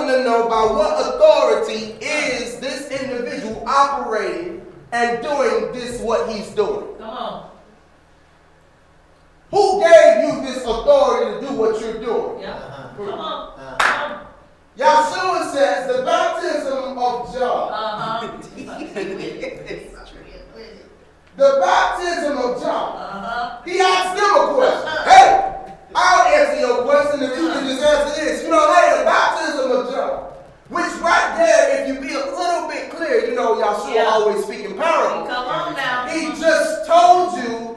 wanting to know by what authority is this individual operating and doing this what he's doing. Come on. Who gave you this authority to do what you're doing? Yeah. Come on. Yahshua says the baptism of John. The baptism of John. He asked them a question. Hey, I'll answer your question if you can just answer this. You know, hey, the baptism of John. Which right there, if you be a little bit clear, you know, Yahshua always speaking parables. Come on now. He just told you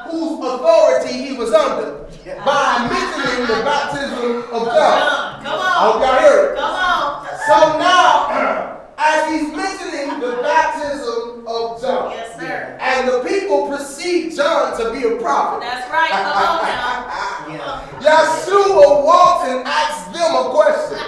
whose authority he was under by mentioning the baptism of John. Come on. I hope y'all hear it. Come on. So now, as he's mentioning the baptism of John, Yes, sir. and the people perceive John to be a prophet, That's right. Come on now. Yahshua walks and asks them a question,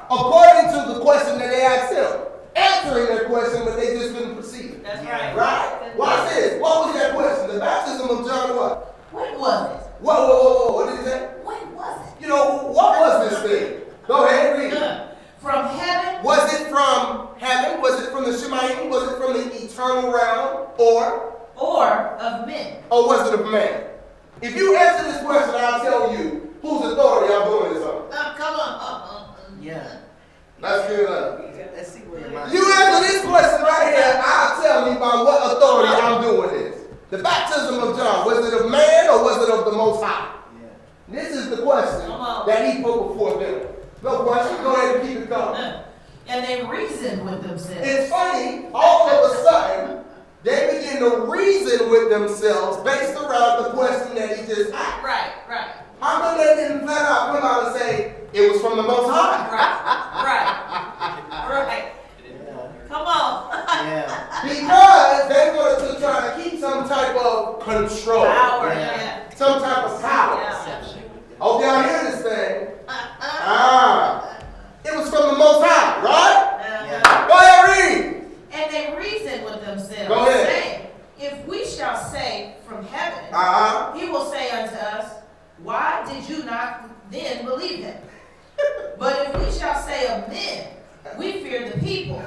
according to the question that they asked him, answering their question, but they just couldn't perceive it. That's right. Right? Watch this. What was that question? The baptism of John what? When was it? Whoa. What did he say? When was it? You know, what was this thing? Go ahead, read it. From heaven? Was it from heaven? Was it from the Shemayim? Was it from the eternal realm? Or of men? Or was it of man? If you answer this question, I'll tell you whose authority I'm doing this on. Come on. Yeah. That's good enough. Let's see where your mind You answer this question right here, I'll tell you by what authority I'm doing this. The baptism of John, was it of man or was it of the Most High? Yeah. This is the question that he put before them. No question. Go ahead and keep it going. And they reasoned with themselves. It's funny, all of a sudden, they begin to reason with themselves based around the question that he just asked. Right. How come they didn't flat out come out and say it was from the Most High? Right. Come on. Yeah. Because they wanted to try to keep some type of control. Power. Yeah. Some type of power. Yeah. Hope y'all hear this thing. It was from the Most High, right? Yeah. Go ahead, read. And they reasoned with themselves, Go ahead. saying, if we shall say from heaven, he will say unto us, why did you not then believe him? But if we shall say of men, we fear the people,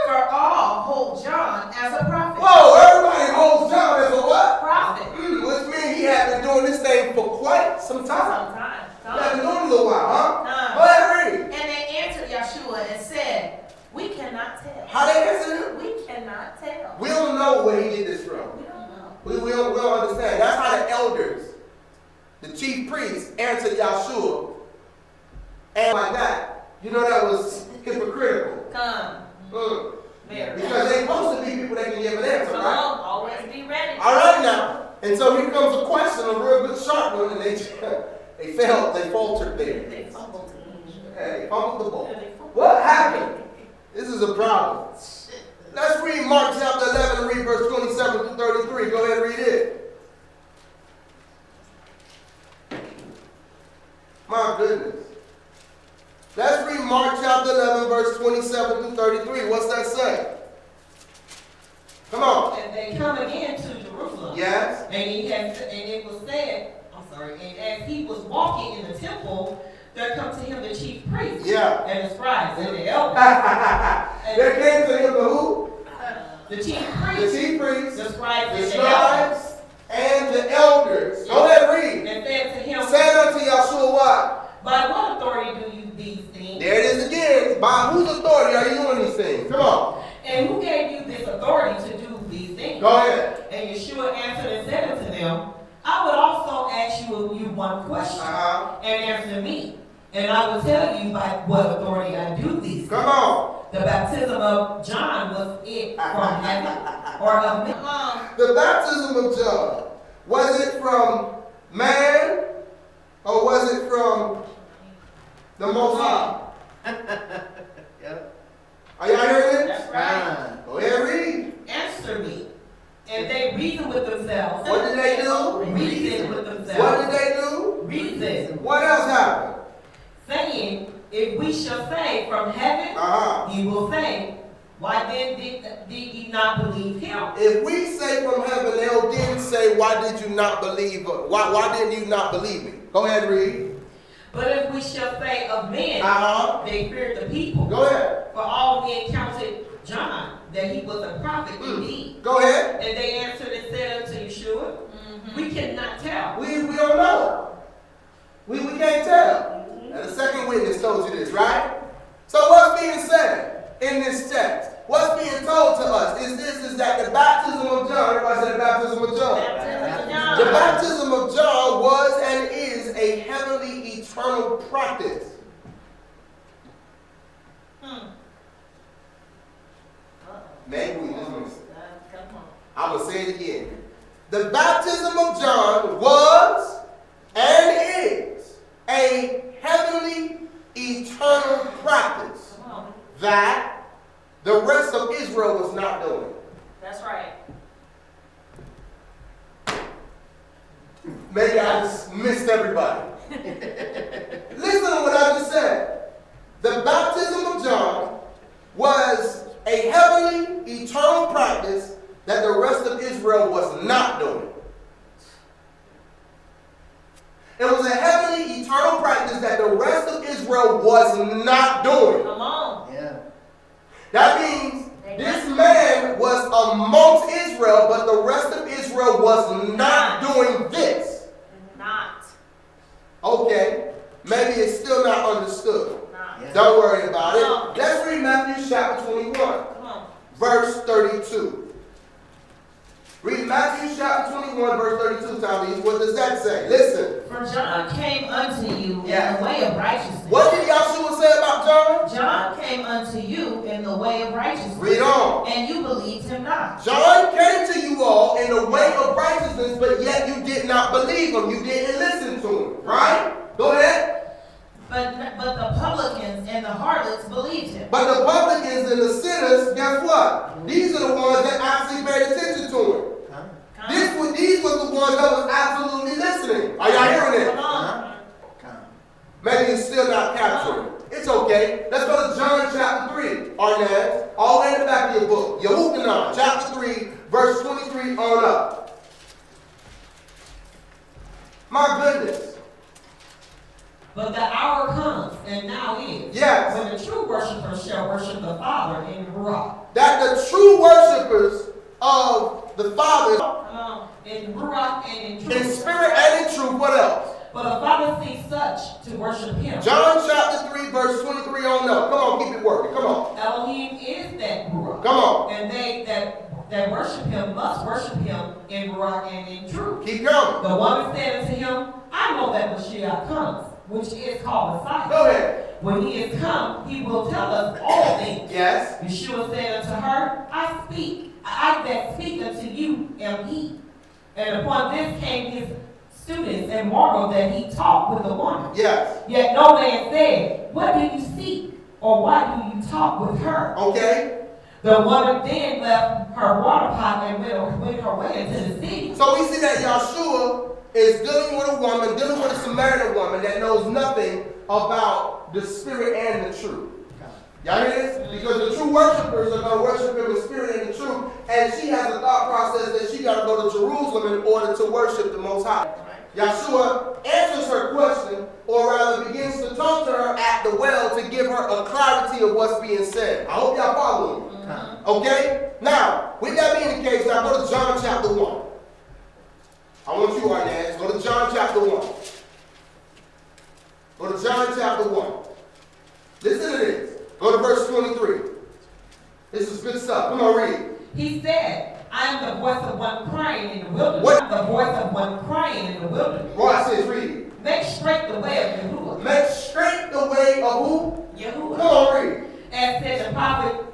for all hold John as a prophet. Whoa, everybody holds John as a what? Prophet. Which means he had been doing this thing for quite some time. He had been doing it a little while, huh? Go ahead, read. And they answered Yahshua and said, we cannot tell. How they answered him? We cannot tell. We don't know where he get this from. We don't know. We don't understand. That's how the elders, the chief priests, answered Yahshua. And like that. You know that was hypocritical. Come. Very. Because they supposed to be people that can give an answer, Come right? on, always be ready. All right now. And so here comes a question, a real good sharp one, and they faltered there. They fumbled. Yeah, they fumbled the ball. What happened? This is a problem. Let's read Mark chapter 11 and read verse 27 through 33. Go ahead and read it. My goodness. Let's read Mark chapter 11 verse 27 through 33. What's that say? Come on. And they come again to Jerusalem. Yes. And it was said, and as he was walking in the temple, there come to him the chief priests and the scribes and the elders. There came to him the who? The chief The priests, chief priests, the scribes, the and the elders. scribes, and the elders. Go ahead and read. And said to him, Said unto Yahshua what? by what authority do you these things? There it is again. By whose authority are you doing these things? Come on. And who gave you this authority to do these things? Go ahead. And Yeshua answered and said unto them, I would also ask you one question and answer me. And I will tell you by what authority I do these things. Come on. The baptism of John, was it from heaven or of men? The baptism of John, was it from man or was it from the Most High? Are y'all hearing this? That's right. Go ahead and read. Answer me. And they reason with themselves. What did they do? Reason with themselves. What did they do? Reason. What else happened? Saying, if we shall say from heaven, he will say, why then did ye not believe him? If we say from heaven, they'll then say, why did you not believe? Why didn't you not believe me? Go ahead and read. But if we shall say of men, they feared the people. Go ahead. For all men counted John, that he was a prophet indeed. Go ahead. And they answered and said unto Yeshua, we cannot tell. We don't know. We can't tell. And the second witness told you this, right? So what's being said in this text? What's being told to us is that the baptism of John, everybody said the baptism of John. The baptism of John was and is a heavenly eternal practice. Maybe we just missed it. I'm going to say it again. The baptism of John was and is a heavenly eternal practice that the rest of Israel was not doing. That's right. Maybe I just missed everybody. Listen to what I just said. The baptism of John was a heavenly eternal practice that the rest of Israel was not doing. It was a heavenly eternal practice that the rest of Israel was not doing. Come on. Yeah. That means this man was amongst Israel, but the rest of Israel was not doing this. Not. Okay, maybe it's still not understood. Not. Yeah. Don't worry about No. it. Let's read Matthew chapter 21, Come on. verse 32. Read Matthew chapter 21, verse 32, Tommy. What does that say? Listen. For John came unto you Yeah. in the way of righteousness. What did Yahshua say about John? John came unto you in the way of righteousness. Read on. And you believed him not. John came to you all in the way of righteousness, but yet you did not believe him. You didn't listen to him. Right? Go ahead. But the publicans and the harlots believed him. But the publicans and the sinners, guess what? These are the ones that actually paid attention to him. These were the ones that was absolutely listening. Are y'all hearing it? Come on. Maybe it's still not capturing. It's okay. Let's go to John chapter 3. Arnaz, all the way in the back of your book. Yehukanan, chapter 3, verse 23 on up. My goodness. But the hour comes, and now is, Yes. when the true worshipers shall worship the Father in Ruach. That the true worshipers of the Father Come on. In Ruach and in truth. in spirit and in truth, what else? For the Father seeks such to worship him. John chapter 3, verse 23 on up. Come on, keep it working. Come on. Elohim is that Ruach. Come on. And they that worship him must worship him in Ruach and in truth. Keep going. The woman said unto him, I know that Mashiach comes, which is called Messiah. Go ahead. When he is come, he will tell us all things. Yes. Yeshua said unto her, I that speak unto you am he. And upon this came his students and marveled that he talked with the woman. Yes. Yet no man said, what do you seek? Or why do you talk with her? Okay. The woman then left her water pot and went her way into the city. So we see that Yahshua is dealing with a woman, dealing with a Samaritan woman that knows nothing about the spirit and the truth. Y'all hear this? Because the true worshipers are going to worship him in spirit and in truth, and she has a thought process that she got to go to Jerusalem in order to worship the Most High. Yahshua answers her question, or rather begins to talk to her at the well to give her a clarity of what's being said. I hope y'all following me. Okay? Now, with that being the case, now go to John chapter 1. I want you, Arnaz, go to John chapter 1. Go to John chapter 1. Listen to this. Go to verse 23. This is good stuff. Come on, read. He said, I am the voice of one crying in the wilderness. What? The voice of one crying in the wilderness. Watch this, read. Make straight the way of Yahuwah. Make straight the way of who? Yahuwah. Come on, read. As said the prophet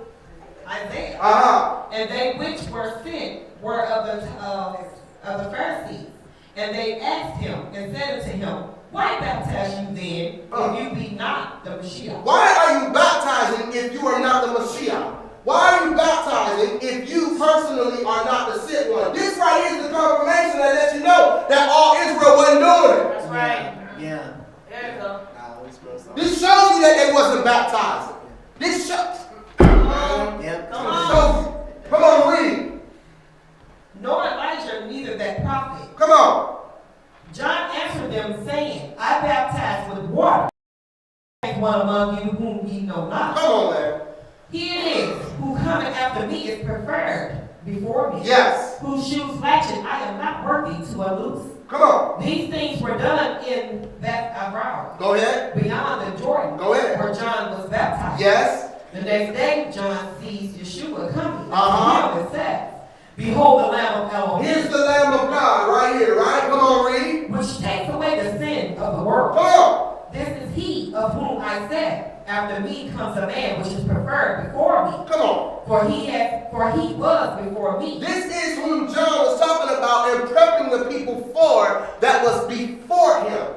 Isaiah. And they which were sent were of the Pharisees. And they asked him and said unto him, why baptize you then, if you be not the Mashiach? Why are you baptizing if you are not the Mashiach? Why are you baptizing if you personally are not the sent one? This right here is the confirmation that lets you know that all Israel wasn't doing it. That's right. Yeah. There you go. I always feel so. This shows you that they wasn't baptizing. This shows. Come on. Yep. Come This on. shows you. Come on, read. Nor Elijah, neither that prophet. Come on. John answered them, saying, I baptize with water whom ye know not. Come on, man. He it is who cometh after me is preferred before me. Yes. Whose shoes latchet I am not worthy to unloose. Come on. These things were done in Beth-Abraham, Go ahead. beyond the Jordan, Go ahead. where John was baptized. Yes. The next day, John sees Yeshua coming Uh-huh. to him and says, Behold the Lamb of Elohim, Here's the Lamb of God right here, right? Come on, read. which takes away the sin of the world. Come on. This is he of whom I said, After me comes a man which is preferred before me, Come on. for he was before me. This is whom John was talking about and prepping the people for that was before him.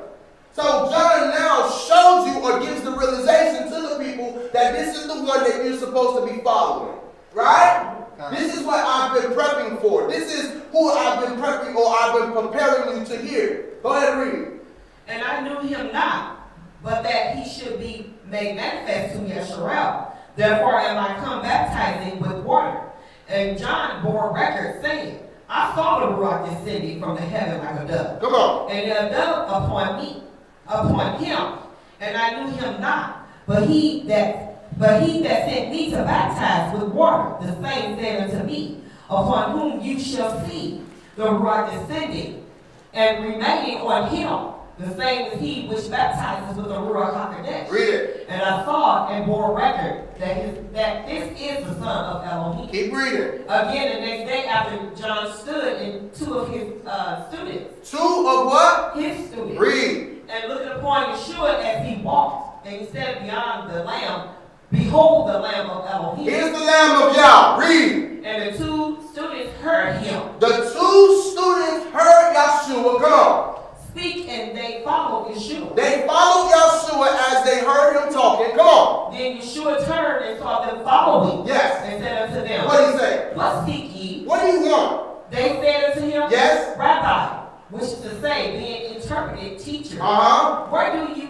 So John now shows you or gives the realization to the people that this is the one that you're supposed to be following. Right? This is what I've been prepping for. This is who I've been prepping or I've been preparing you to hear. Go ahead and read. And I knew him not, but that he should be made manifest to Yeshua. Therefore am I come baptizing with water. And John bore record, saying, I saw the Ruach descending from the heaven like a dove. Come on. And a dove upon him. And I knew him not, but he that sent me to baptize with water, the same said unto me, upon whom you shall see the Ruach descending and remaining on him. The same as he which baptizes with the Ruach HaKodesh. Read it. And I saw and bore record that this is the Son of Elohim. Keep reading. Again, the next day after John stood and two of his students. Two of what? His students. Read. And looking upon Yeshua as he walked, and he said beyond the Lamb, Behold the Lamb of Elohim. Here's the Lamb of Yah. Read. And the two students heard him The two students heard Yeshua. Come on. speak, and they followed Yeshua. They followed Yeshua as they heard him talking. Come on. Then Yeshua turned and saw them following. Yes. And said unto them, What did he say? What seek ye? What do you want? They said unto him, Yes. Rabbi, which is to say, being interpreted, teacher. Uh-huh. Where do you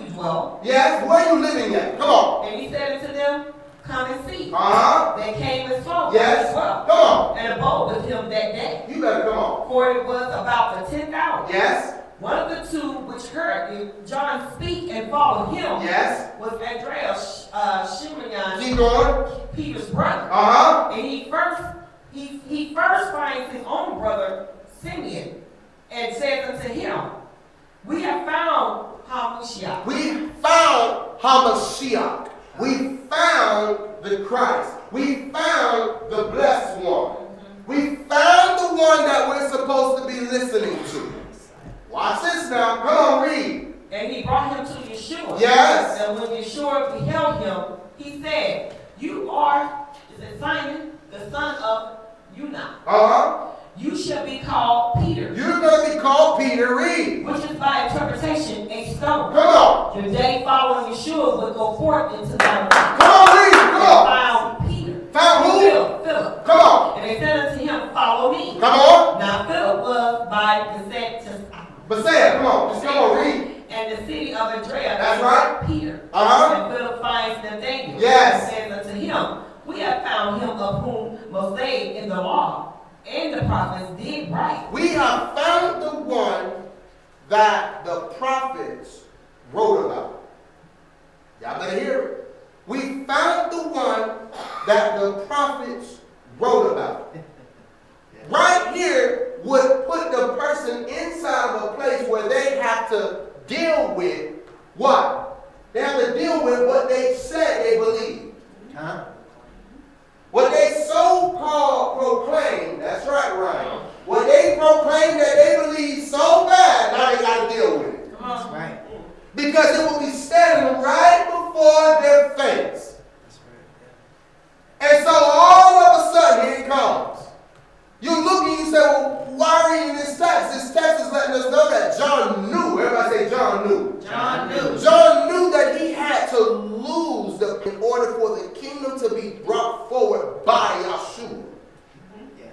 dwell? Yes. Where are you living at? Come on. And he said unto them, Come and see. Uh-huh. They came and saw Yes. as well, Come on. and abode with him that day. You better come on. For it was about the 10th hour. Yes. One of the two which heard John speak and followed him Yes. was Andreas, Shimeon, Keep going. Peter's brother. Uh-huh. And he first finds his own brother Simeon and says unto him, We have found Hamashiach. We found Hamashiach. We found the Christ. We found the blessed one. We found the one that we're supposed to be listening to. Watch this now. Come on, read. And he brought him to Yeshua. Yes. And when Yeshua beheld him, he said, You are, is it Simon, the son of Yunah. Uh-huh. You shall be called Peter. You're going to be called Peter. Read. Which is by interpretation a stone. Come on. The day following Yeshua would go forth into Galilee. Come on, read. Come on. Found Peter. Found who? Philip. Come on. And they said unto him, Follow me. Come on. Now Philip was by descent to But say it. Come on. Just come on, read. and the city of Andrea. That's right. Peter. Uh-huh. And Philip finds Nathanael. Yes. And says unto him, We have found him of whom Moses in the law and the prophets did write. We have found the one that the prophets wrote about. Y'all better hear it. We found the one that the prophets wrote about. Right here would put the person inside of a place where they have to deal with what? They have to deal with what they said they believed. Huh? What they so-called proclaim, that's right, Ryan. What they proclaim that they believe so bad, now they got to deal with it. Come on. That's right. Because it will be standing right before their face. That's right. And so all of a sudden, here it comes. You look and you say, well, why are you in this text? This text is letting us know that John knew. Everybody say John knew. John knew. John knew that he had to lose in order for the kingdom to be brought forward by Yeshua. Yeah.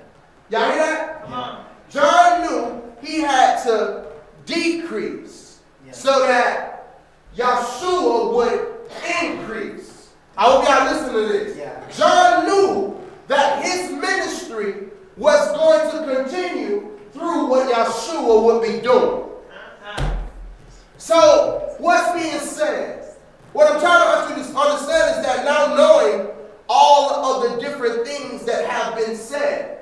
Y'all hear that? Come on. John knew he had to decrease so that Yeshua would increase. I hope y'all listen to this. Yeah. John knew that his ministry was going to continue through what Yeshua would be doing. So, what's being said? What I'm trying to understand is that now knowing all of the different things that have been said,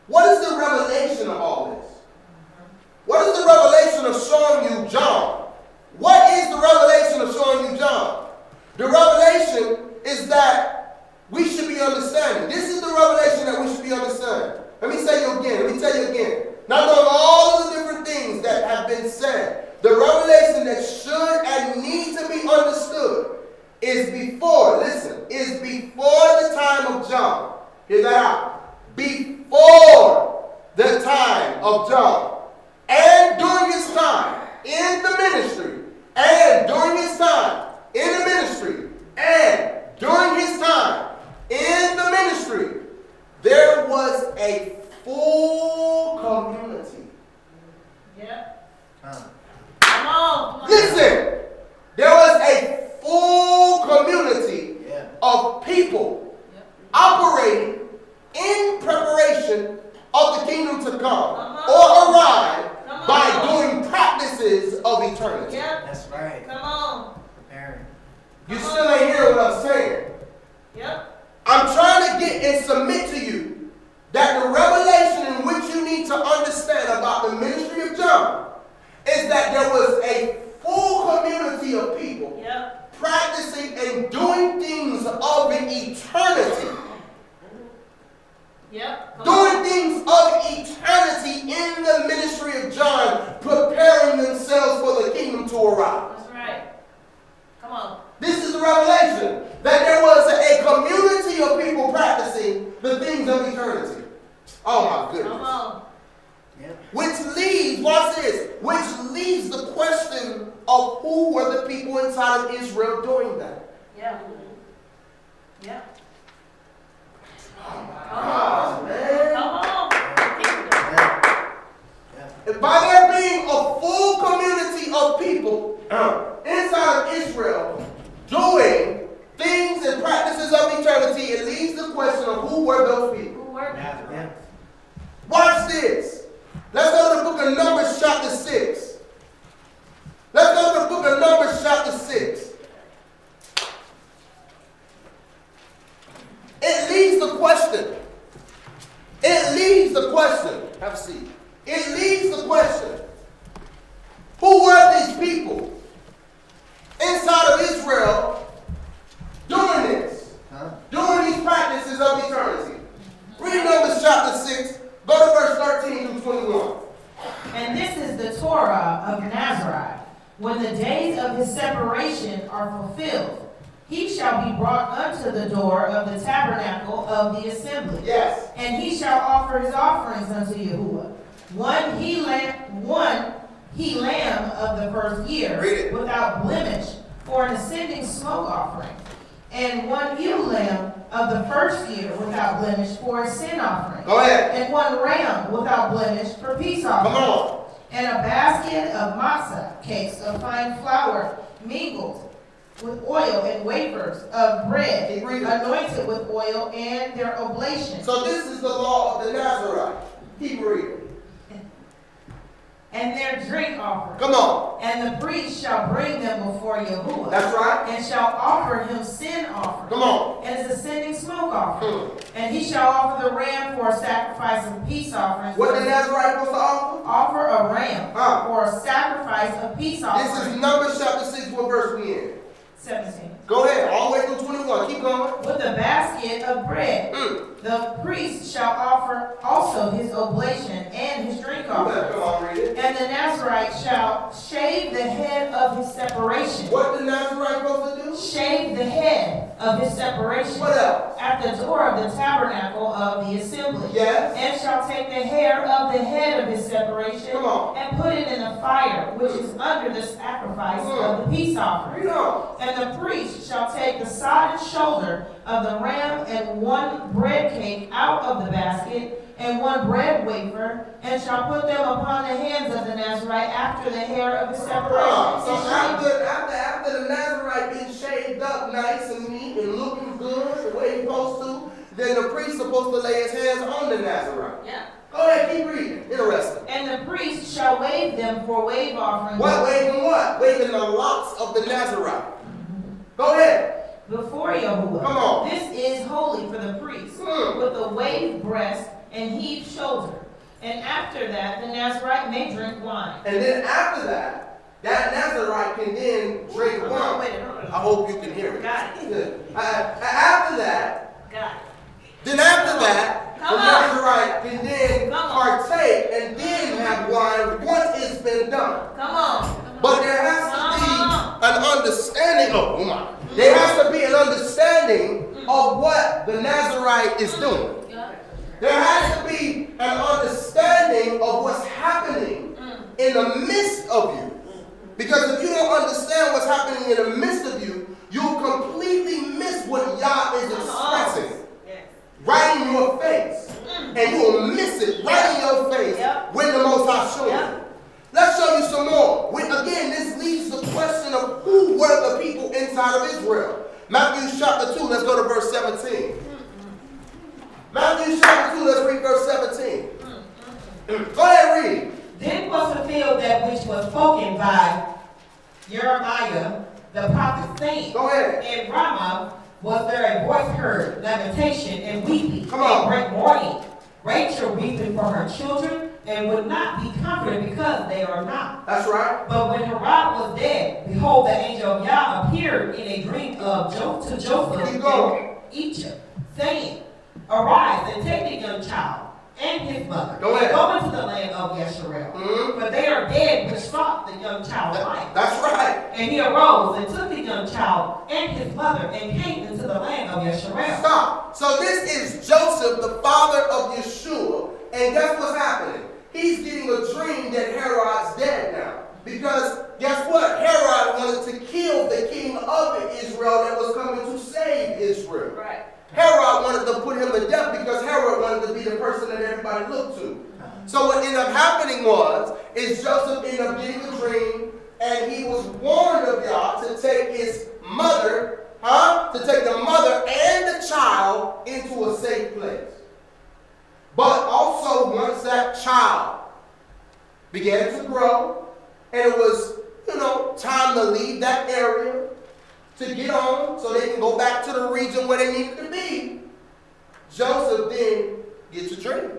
what is the revelation of all this? What is the revelation of showing you John? What is the revelation of showing you John? The revelation is that we should be understanding. This is the revelation that we should be understanding. Let me say you again. Let me tell you again. Now knowing all of the different things that have been said, the revelation that should and need to be understood is before, listen, is before the time of John. Hear that out. Before the time of John. And during his time in the ministry. And during his time in the ministry. And during his time in the ministry. There was a full community. Yeah. Come on. Listen. There was a full community of people operating in preparation of the kingdom to come or arrive by doing practices of eternity. Yep. That's right. Come on. Preparing. You still ain't hear what I'm saying. Yep. I'm trying to get and submit to you that the revelation in which you need to understand about the ministry of John is that there was a full community of people practicing and doing things of eternity. Yep. Doing things of eternity in the ministry of John, preparing themselves for the kingdom to arrive. That's right. Come on. This is the revelation, that there was a community of people practicing the things of eternity. Oh my goodness. Come on. Which leads, watch this, which leads the question of who were the people inside of Israel doing that? Yeah. Yeah. Come on, man. Come on. And by there being a full community of people inside of Israel doing things and practices of eternity, it leads the question of who were those people? Who were they? Watch this. Let's go to the book of Numbers chapter 6. Let's go to the book of Numbers chapter 6. It leaves the question. It leaves the question. Have a seat. It leaves the question. Who were these people inside of Israel doing this? Doing these practices of eternity? Read Numbers chapter 6. Go to verse 13 through 21. And this is the Torah of Nazarite. When the days of his separation are fulfilled, he shall be brought unto the door of the tabernacle of the assembly. Yes. And he shall offer his offerings unto Yahuwah. One he lamb of the first year, without blemish, for an ascending smoke offering. And one ewe lamb of the first year, without blemish, for a sin offering. Go ahead. And one ram without blemish for peace offering. Come on. And a basket of matzah cakes of fine flour mingled with oil and wafers of bread anointed with oil and their oblation. So this is the law of the Nazarite. Keep reading. And their drink offering. Come on. And the priest shall bring them before Yahuwah. That's right. And shall offer him sin offering. Come on. And his ascending smoke offering. And he shall offer the ram for a sacrifice of peace offering. What did Nazarite supposed to offer? Offer a ram for a sacrifice of peace offering. This is Numbers chapter 6. What verse we in? 17. Go ahead. All the way through 21. Keep going. With a basket of bread. The priest shall offer also his oblation and his drink offering. Come on, read it. And the Nazarite shall shave the head of his separation. What the Nazarite supposed to do? Shave the head of his separation. What else? At the door of the tabernacle of the assembly. Yes. And shall take the hair of the head of his separation. Come on. And put it in the fire, which is under the sacrifice of the peace offering. Read on. And the priest shall take the side and shoulder of the ram and one bread cake out of the basket and one bread wafer, and shall put them upon the hands of the Nazarite after the hair of the separation. So after the Nazarite being shaved up nice and neat and looking good the way he's supposed to, then the priest supposed to lay his hands on the Nazarite. Yeah. Go ahead, keep reading. Interesting. And the priest shall wave them for wave offerings. What? Waving what? Waving the locks of the Nazarite. Go ahead. Before Yahuwah. Come on. This is holy for the priest, with a waved breast and heaved shoulder. And after that, the Nazarite may drink wine. And then after that, that Nazarite can then drink wine. Wait, hold on. I hope you can hear it. Got it. Good. After that, Got it. then after that, Come the on. Nazarite can then Come on. partake and then have wine once it's been done. Come on. But there has to be an understanding. Oh my. There has to be an understanding of what the Nazarite is doing. There has to be an understanding of what's happening in the midst of you. Because if you don't understand what's happening in the midst of you, you'll completely miss what Yah is expressing right in your face. And you will miss it right in your face when the Most High shows you. Let's show you some more. Again, this leads to the question of who were the people inside of Israel. Matthew chapter 2, let's go to verse 17. Matthew chapter 2, let's read verse 17. Go ahead, read. Then was fulfilled that which was spoken by Jeremiah the prophet, saying, Go ahead. In Ramah was there a voice heard, lamentation and weeping, Come on. and great mourning. Rachel weeping for her children, and would not be comforted because they are not. That's right. But when Herod was dead, behold, the angel of Yah appeared in a dream to Joseph in Egypt, saying, Arise and take the young child and his mother, Go ahead. and go into the land of Yeshurun, for they are dead which sought the young child's life. That's right. And he arose and took the young child and his mother and came into the land of Yeshurun. Stop. So this is Joseph, the father of Yeshua, and guess what's happening? He's getting a dream that Herod's dead now. Because guess what? Herod wanted to kill the king of Israel that was coming to save Israel. Right. Herod wanted to put him to death because Herod wanted to be the person that everybody looked to. So what ended up happening is Joseph ended up getting a dream, and he was warned of Yah to take his mother, to take the mother and the child into a safe place. But also once that child began to grow, and it was, time to leave that area, to get on so they can go back to the region where they needed to be, Joseph then gets a dream.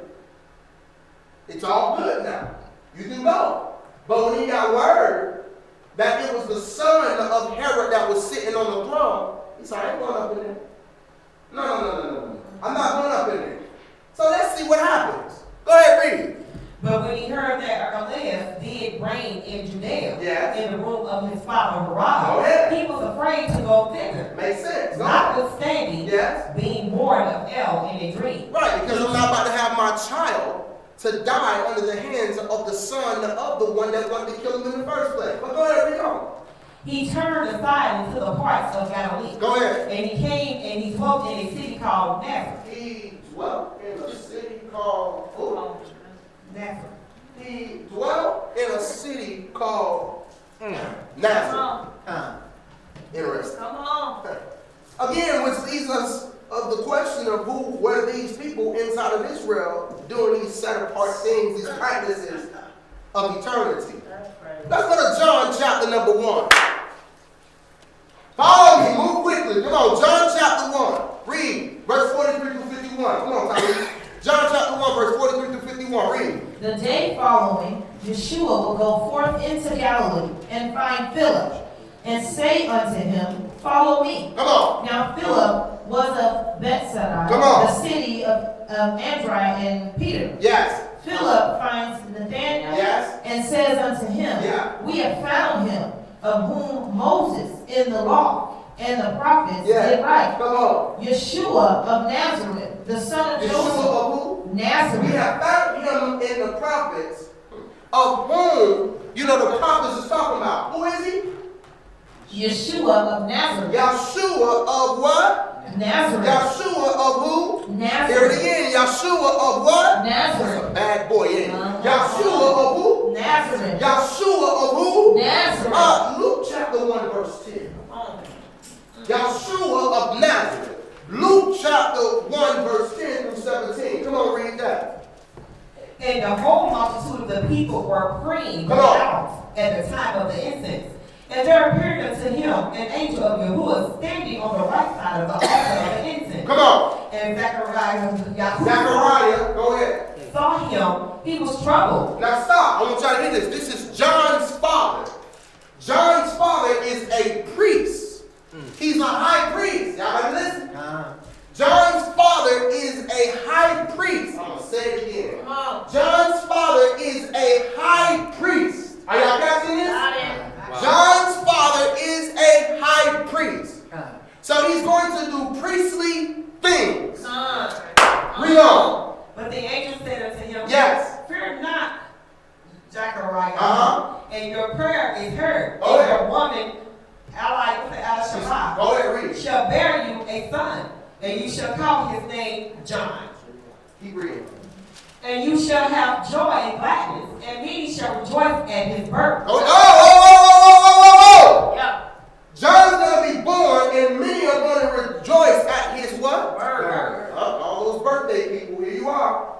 It's all good now. You can go. But when he got word that it was the son of Herod that was sitting on the throne, he said, I ain't going up in there. No. I'm not going up in there. So let's see what happens. Go ahead, read. But when he heard that Archelaus did reign in Judea, Yes. in the room of his father Go Herod, ahead. he was afraid to go thither, Makes sense. Go ahead. notwithstanding Yes. being warned of El in a dream. Right, because I'm not about to have my child to die under the hands of the son of the one that wanted to kill him in the first place. But go ahead, read on. He turned aside into the parts of Galilee. Go ahead. And he came and he dwelt in a city called Nazareth. He dwelt in a city called Nazareth. He dwelt in a city called Nazareth. Interesting. Come on. Again, which leads us of the question of who were these people inside of Israel doing these set apart things, these practices of eternity. Let's go to John chapter number 1. Follow me, move quickly. Come on, John chapter 1. Read verse 43 through 51. Come on, Tommy. John chapter 1, verse 43 through 51. Read. The day following, Yeshua will go forth into Galilee and find Philip, and say unto him, Follow me. Come on. Now Philip was of Bethsaida, Come on. the city of Andrew and Peter. Yes. Philip finds Nathanael, Yes. and says unto him, Yeah. We have found him, of whom Moses in the law and the prophets Yeah. did write, Come on. Yeshua of Nazareth, the son of Yeshua Joseph. of who? Nazareth. We have found him in the prophets, of whom, the prophets is talking about. Who is he? Yeshua of Nazareth. Yeshua of what? Nazareth. Yeshua of who? Here it Nazareth. again. Yeshua of what? Nazareth. That's a bad boy, ain't he? Yeshua of who? Nazareth. Yeshua of who? Nazareth. Luke chapter 1, verse 10. Yeshua of Nazareth. Luke chapter 1, verse 10 through 17. Come on, read that. And the whole multitude of the people were praying Come on. out at the time of the incense. And there appeared unto him an angel of Yahuwah standing on the right side of the altar of the incense. Come on. And Zechariah, Go ahead. saw him, he was troubled. Now stop. I want y'all to hear this. This is John's father. John's father is a priest. He's a high priest. Y'all better listen. John's father is a high priest. I'm going to say it again. John's father is a high priest. Are y'all catching this? Wow. John's father is a high priest. So he's going to do priestly things. Read on. But the angel said unto him, Yes. Fear not, Zechariah, and your prayer is heard. Oh, And yeah. your woman, Elishama, Go ahead, read. shall bear you a son, and you shall call his name John. Keep reading. And you shall have joy and gladness, and many shall rejoice at his birth. Yeah. John's going to be born, and many are going to rejoice at his what? Birth. All those birthday people, here you are.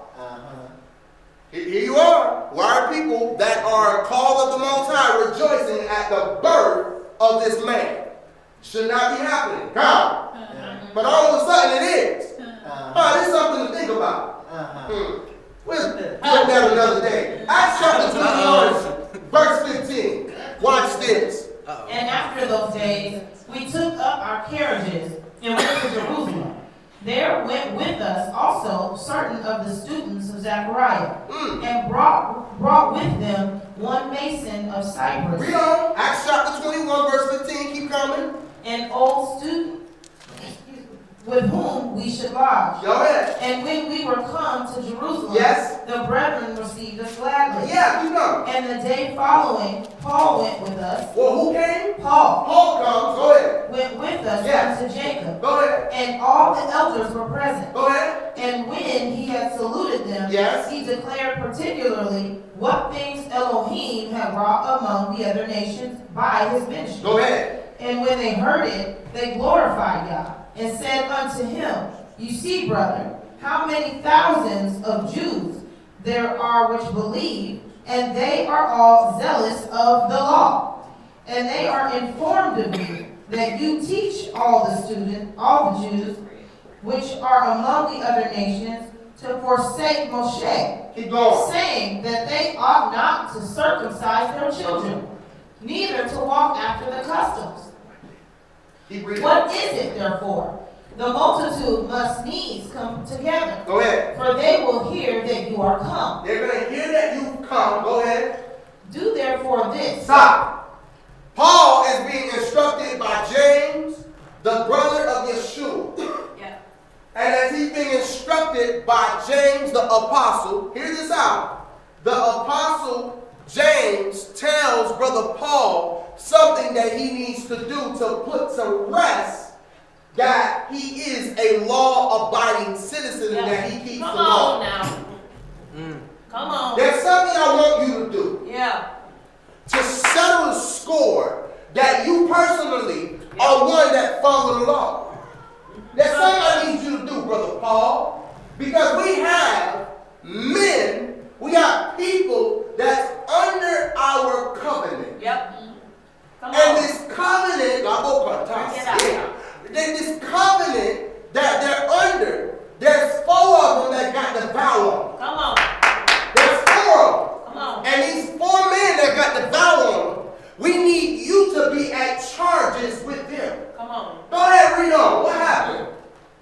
Here you are. Why are people that are called of the Most High rejoicing at the birth of this man? Should not be happening. God. But all of a sudden it is. This is something to think about. We'll do that another day. Acts chapter 21, verse 15. Watch this. And after those days, we took up our carriages and went to Jerusalem. There went with us also certain of the students of Zechariah, and brought with them one Mason of Cyprus. Read on. Acts chapter 21, verse 15. Keep coming. An old student with whom we should lodge. Go ahead. And when we were come to Jerusalem, Yes. the brethren received us gladly. Yeah, keep going. And the day following, Paul went with us. Well, who came? Paul Paul comes. Go ahead. went with us Yes. unto Jacob. Go ahead. And all the elders were present. Go ahead. And when he had saluted them, Yes. he declared particularly what things Elohim had wrought among the other nations by his ministry. Go ahead. And when they heard it, they glorified God, and said unto him, You see, brother, how many thousands of Jews there are which believe, and they are all zealous of the law. And they are informed of you, that you teach all the Jews, which are among the other nations, to forsake Moshe, Keep going. saying that they ought not to circumcise their children, neither to walk after the customs. Keep reading. What is it, therefore? The multitude must needs come together, Go ahead. for they will hear that you are come. They're going to hear that you've come. Go ahead. Do therefore this. Stop. Paul is being instructed by James, the brother of Yeshua. Yeah. And as he's being instructed by James the apostle, hear this out. The apostle James tells brother Paul something that he needs to do to put to rest that he is a law-abiding citizen and that he keeps Come the law. on now. Come on. There's something I want you to do Yeah. to settle the score that you personally are one that follow the law. There's something I need you to do, brother Paul, because we have men, we have people that's under our covenant. Yep. Come And on. this covenant, Get out. this covenant that they're under, there's 4 of them that got the vow on. Come on. There's 4 of them. Come on. And these 4 men that got the vow on them, we need you to be at charges with them. Come on. Go ahead, read on. What happened?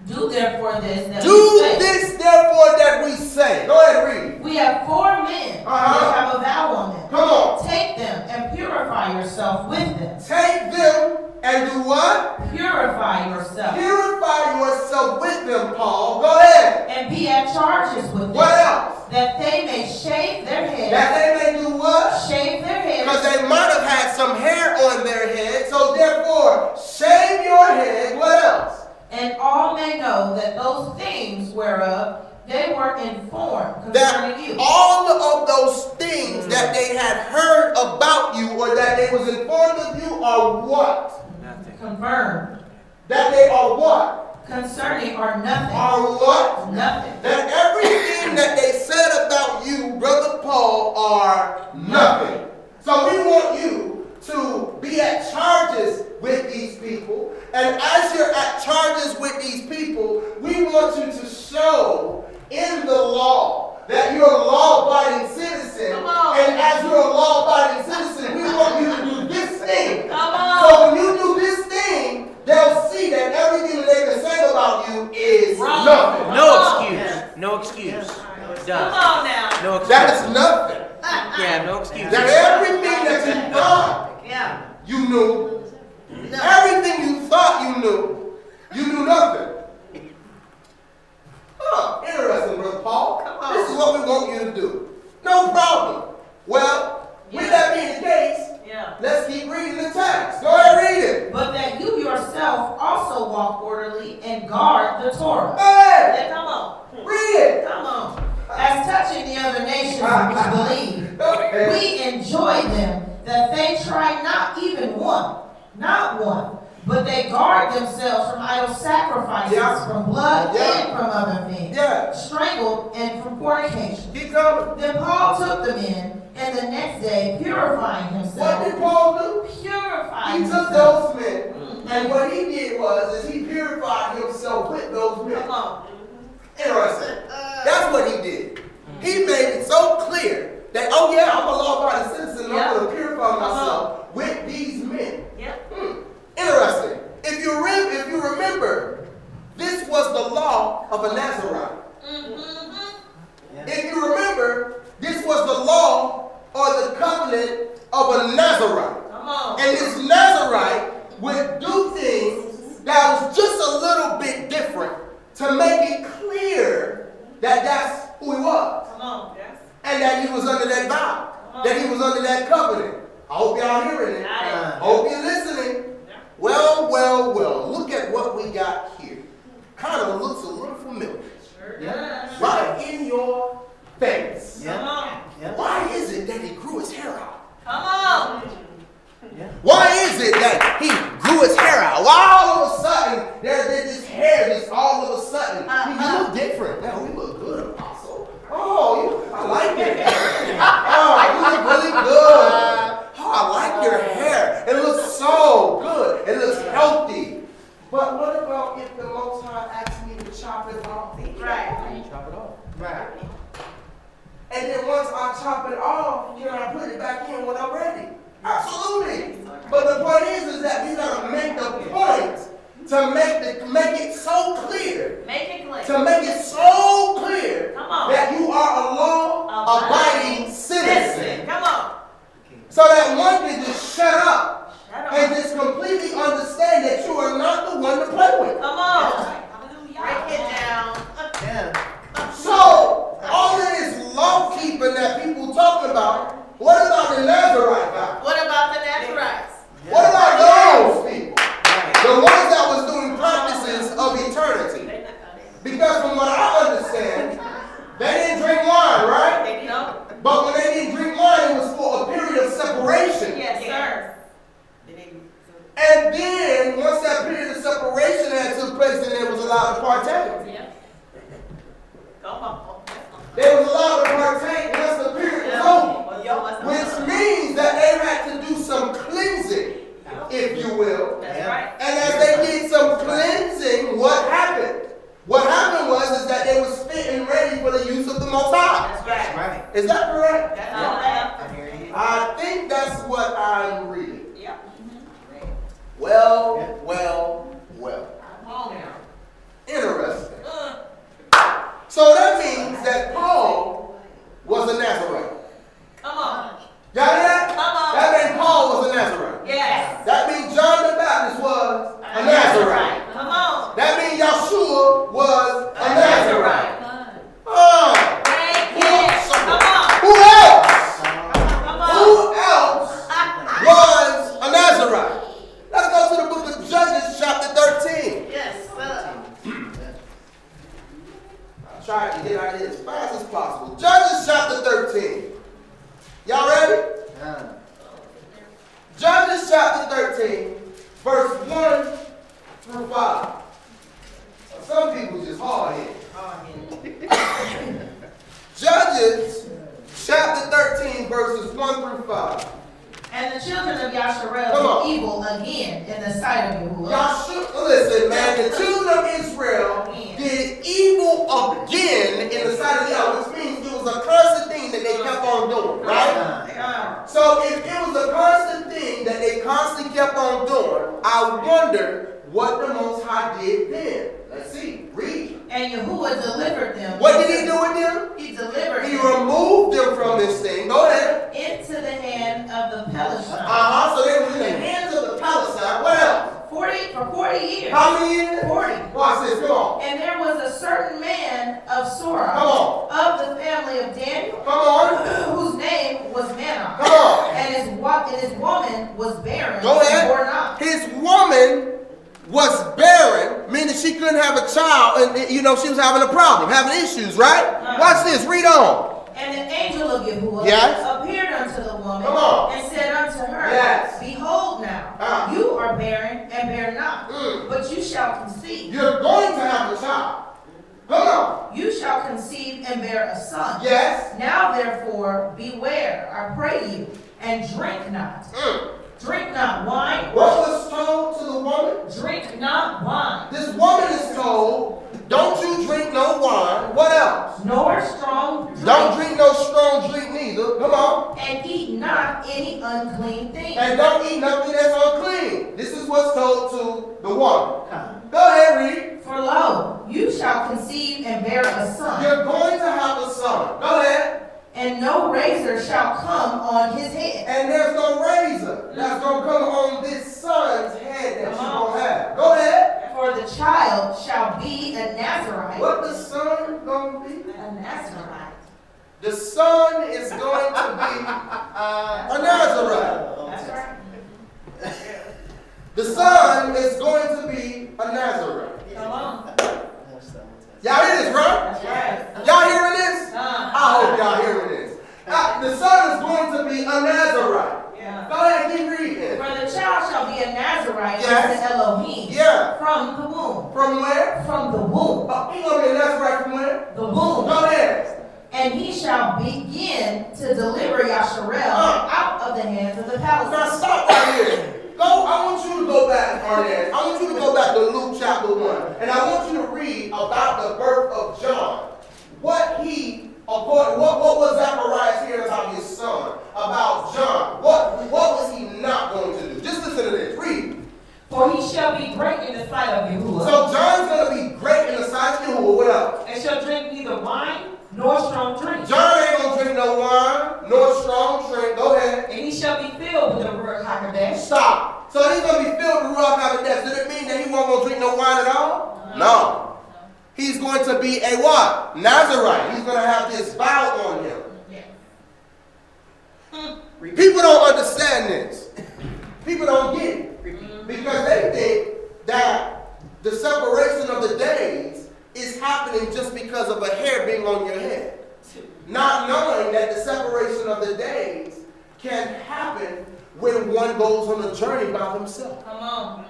Do therefore this that Do we say. this therefore that we say. Go ahead, read. We have 4 men Uh-huh. which have a vow on them. Come on. Take them and purify yourself with them. Take them and do what? Purify yourself. Purify yourself with them, Paul. Go ahead. And be at charges with them. What else? That they may shave their heads. That they may do what? Shave their Because heads. they might have had some hair on their head. So therefore, shave your head. What else? And all may know that those things whereof they were informed That concerning you. all of those things that they had heard about you or that they was informed of you are what? Confirmed. That they are what? Concerning are nothing. Are what? Nothing. That everything that they said about you, Brother Paul, are nothing. So we want you to be at charges with these people. And as you're at charges with these people, we want you to show in the law that you're a law-abiding citizen. And as you're a law-abiding citizen, we want you to do this thing. So when you do this thing, they'll see that everything that they've been saying about you is nothing. No excuse. No excuse. Done. Come on now. No excuse. That is nothing. Yeah, no excuse. That everything that you thought Yeah. you knew, No. everything you thought you knew nothing. Huh, interesting, Brother Paul. Come on. This is what we want you to do. No problem. Well, with that being the case, Yeah. let's keep reading the text. Go ahead, read it. But that you yourself also walk orderly and guard the Torah. Hey, Yeah, come on. read it. Come on. As touching the other nations which believe, Okay. we enjoy them that they try not even one, not one, but they guard themselves from idol sacrifices, Yeah. from blood Yeah. and from other things, Yeah. strangled and from fornication. Keep coming. Then Paul took them in, and the next day, purifying What himself, did Paul do? purifying He took himself. those men, and what he did was he purified himself with those men. Come on. Interesting. That's what he did. He made it so clear that, oh yeah, I'm a law-abiding citizen, and I'm going to purify myself with these men. Yep. Interesting. If you remember, this was the law of a Nazarite. If you remember, this was the law or the covenant of a Nazarite. Come on. And this Nazarite would do things that was just a little bit different to make it clear that that's who he was. Come on. Yes. And that he was under that vow. That he was under that covenant. I hope y'all hearing it. Hope you're listening. Well, well, well. Look at what we got here. Kind of looks a little familiar. Sure does. Right in your face. Come on. Why is it that he grew his hair out? Come on. Why is it that he grew his hair out? Why all of a sudden there's this hair just all of a sudden? You look different. Now we look good, Apostle. Oh, I like your hair. Oh, you look really good. Oh, I like your hair. It looks so good. It looks healthy. But what about if the Most High asked me to chop it off? Right. Chop it off. Right. And then once I chop it off, can I put it back in when I'm ready? Absolutely. But the point is that we gotta make the point to make it so clear. Make it clear. To make it so clear Come on. that you are a law-abiding citizen. Come on. So that one can just shut up Shut up. and just completely understand that you are not the one to play with. Come on. Break it down. So, all of this law keeping that people talking about, what about the Nazarite guy? What about the Nazarites? What about those people? The ones that was doing practices of eternity. Because from what I understand, they didn't drink wine, right? They don't. But when they didn't drink wine, it was for a period of separation. Yes, sir. And then, once that period of separation had took place, then they was allowed to partake. Yeah. Come on. They was allowed to partake once the period was over. Which means that they had to do some cleansing, if you will. That's right. And as they did some cleansing, what happened? What happened was that they was fit and ready for the use of the Most High. That's right. Is that correct? That's all that. I think that's what I'm reading. Yep. Well, well, well. Come on now. Interesting. So that means that Paul was a Nazarite. Come on. Got that? Come on. That means Paul was a Nazarite. Yes. That means John the Baptist was a Nazarite. Come on. That means Yeshua was a Nazarite. Break it. Come on. Who else? Come on. Who else was a Nazarite? Let's go to the book of Judges, chapter 13. Yes, sir. I'm trying to get out of here as fast as possible. Judges, chapter 13. Y'all ready? Judges, chapter 13, verse 1 through 5. Some people just hard-headed. Judges, chapter 13, verses 1 through 5. And the children of Yasharel did evil again in the sight of Yahuwah. Listen, man, the children of Israel did evil again in the sight of Yahweh, which means it was a constant thing that they kept on doing, right? So if it was a constant thing that they constantly kept on doing, I wonder what the Most High did then. Let's see, read. And Yahuwah delivered them. What did he do with them? He delivered He them removed them from this thing. Go ahead. into the hand of the Palestine. So they were in the hands of the Palestine. What else? For 40 years. How many years? 40. Watch this, come on. And there was a certain man of Sora, Come on. of the family of Daniel, Come on. whose name was Manoch. Come on. And his woman was barren. Go ahead. And bore not. His woman was barren, meaning she couldn't have a child, and she was having a problem, having issues, right? Watch this, read on. And the angel of Yahuwah appeared unto the woman and said unto her, Behold now, you are barren and bear not, but you shall conceive. You're going to have a child. Come on. You shall conceive and bear a son. Yes. Now therefore beware, I pray you, and drink not. Drink not wine. What was told to the woman? Drink not wine. This woman is told, don't you drink no wine. What else? Nor strong drink. Don't drink no strong drink neither. Come on. And eat not any unclean thing. And don't eat nothing that's unclean. This is what's told to the woman. Go ahead, read. For lo, you shall conceive and bear a son. You're going to have a son. Go ahead. And no razor shall come on his head. And there's no razor that's going to come on this son's head that you're going to have. Go ahead. For the child shall be a Nazarite. What the son going to be? A Nazarite. The son is going to be a Nazarite. That's right. The son is going to be a Nazarite. Come on. Y'all hear this, right? That's right. Y'all hearing this? I hope y'all hearing this. The son is going to be a Nazarite. Yeah. Go ahead, keep reading. For the child shall be a Nazarite Yes. unto Elohim. Yeah. From the womb. From where? From the womb. He's going to be a Nazarite from where? The womb. Go ahead. And he shall begin to deliver Yasharel out of the hands of the Palestinians. Now stop right here. I want you to go back, Arnett. I want you to go back to Luke chapter 1. And I want you to read about the birth of John. What was Zacharias hearing about his son? About John? What was he not going to do? Just listen to this. Read. For he shall be great in the sight of Yahuwah. So John's going to be great in the sight of Yahuwah. What else? And shall drink neither wine nor strong drink. John ain't going to drink no wine, nor strong drink. Go ahead. And he shall be filled with the Ruach HaKodesh. Stop. So he's going to be filled with Ruach HaKodesh. Does it mean that he won't go drink no wine at all? No. He's going to be a what? Nazarite. He's going to have this vow on him. People don't understand this. People don't get it. Because they think that the separation of the days is happening just because of a hair being on your head. Not knowing that the separation of the days can happen when one goes on a journey by himself. Come on.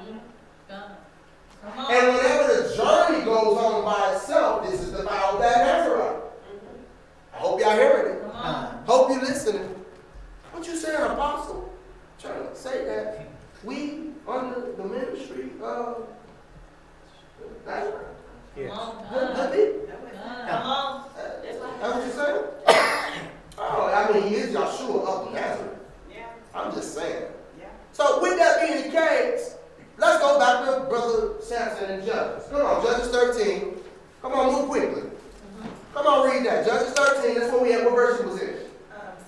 And whenever the journey goes on by itself, this is the vow of that Nazarite. I hope y'all hearing it. Hope you're listening. What you saying, Apostle? Trying to say that we under the ministry of Nazarite. That's what you saying? Oh, I mean, he is Yahshua of Nazareth. I'm just saying. So with that being the case, let's go back to Brother Samson and Judges. Come on, Judges 13. Come on, move quickly. Come on, read that. Judges 13, that's what we had. What verse was it?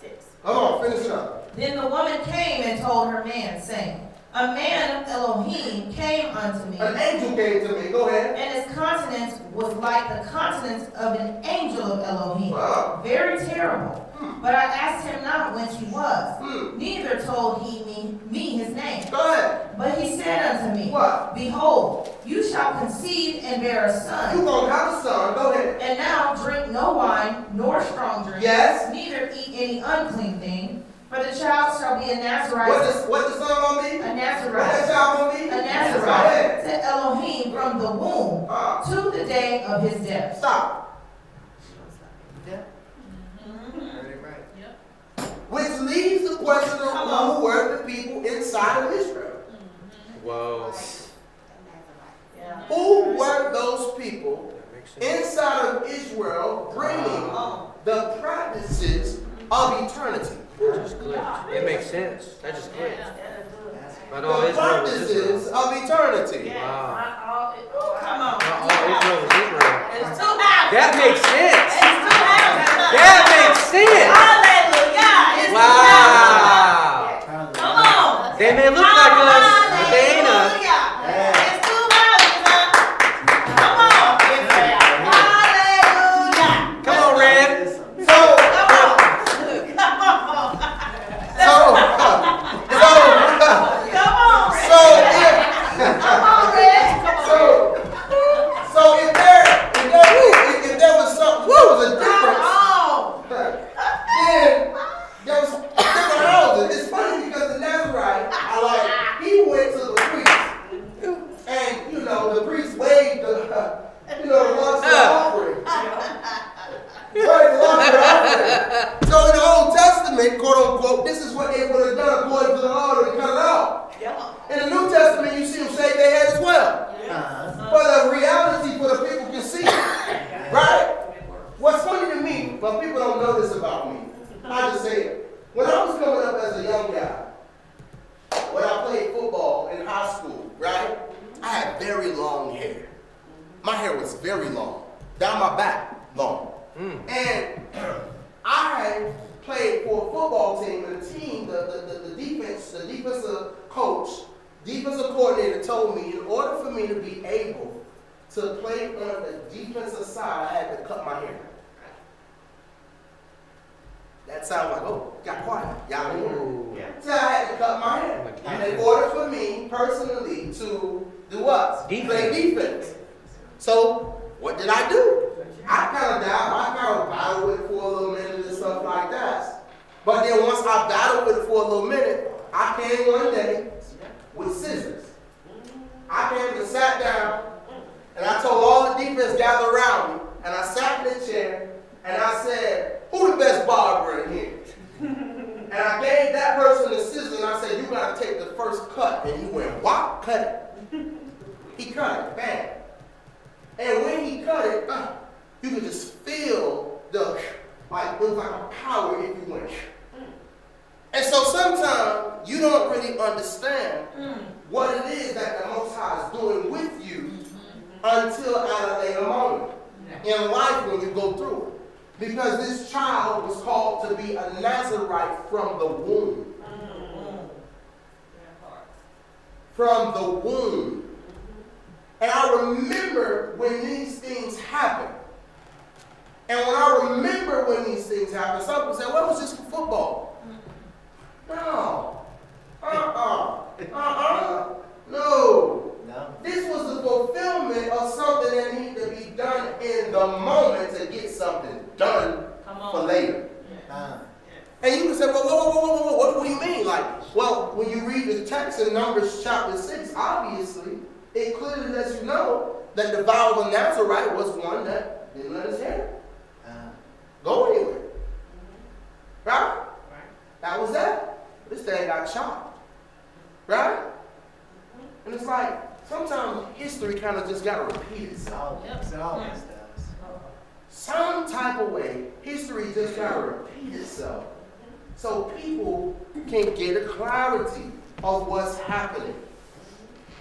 6. Come on, finish it up. Then the woman came and told her man, saying, A man of Elohim came unto me, An angel came to me. Go ahead. and his countenance was like the countenance of an angel of Elohim, Wow. very terrible. But I asked him not whence he was, neither told he me his name. Go ahead. But he said unto me, What? Behold, you shall conceive and bear a son. You're going to have a son. Go ahead. And now drink no wine, nor strong drink, Yes. neither eat any unclean thing, for the child shall be a Nazarite. What the son going to be? A What that Nazarite. child going to be? A Go Nazarite ahead. to Elohim from the womb to the day of his death. Stop. Which leads the question of who were the people inside of Israel. Whoa. Yeah. Who were those people inside of Israel bringing the practices of eternity? That just clicked. It makes sense. That just clicked. But all The Israel was practices Israel. of eternity. Wow. Come on. Not all Israel was Israel. It's two houses. That makes sense. It's two houses. That makes sense. Hallelujah. It's two Wow. houses. Come on. They may look like us, but they ain't us. Hallelujah. It's two houses. Come on. Hallelujah. Come on, Red. So, Come on. Come on. so, Come on, Red. so, if, Come on, Red. so if there was something, there was a difference. Then there was different houses. It's funny because the Nazarite, he went to the priest, and the priest waved the lunch offering. So in the Old Testament, quote unquote, this is what they would have done according to the law to cut it off. In the New Testament, you see them shake their head as well. For the reality, for the people can see, right? What's funny to me, but people don't know this about me, I just say it. When I was coming up as a young guy, when I played football in high school, right, I had very long hair. My hair was very long, down my back, long. And I played for a football team, and the team, the defensive coach, defensive coordinator told me in order for me to be able to play on the defensive side, I had to cut my hair. That sounds like, oh, got quiet. Y'all didn't hear it. So I had to cut my hair. And in order for me, personally, to do what? Play defense. So, what did I do? I kind of battled with it for a little minute and stuff like that. But then once I battled with it for a little minute, I came one day with scissors. I came and sat down, and I told all the defense gather around me, and I sat in the chair, and I said, who the best barber in here? And I gave that person the scissors, and I said, you got to take the first cut. And he went, what? Cut it. He cut it, bam. And when he cut it, you could just feel it was like a power if you went. And so sometimes you don't really understand what it is that the Most High is doing with you until at a later moment in life when you go through it. Because this child was called to be a Nazarite from the womb. From the womb. And I remember when these things happened. And when I remember when these things happened, some people say, well, it was just for football. No. No. This was the fulfillment of something that needed to be done in the moment to get something done for later. And you can say, well, whoa, what do you mean? Well, when you read the text in Numbers chapter 6, obviously, it clearly lets you know that the vow of a Nazarite was one that didn't let his hair go anywhere. Right? That was that. This thing got chopped. Right? And it's like, sometimes history kind of just got to repeat itself. It always does. Some type of way, history just got to repeat itself. So people can get a clarity of what's happening.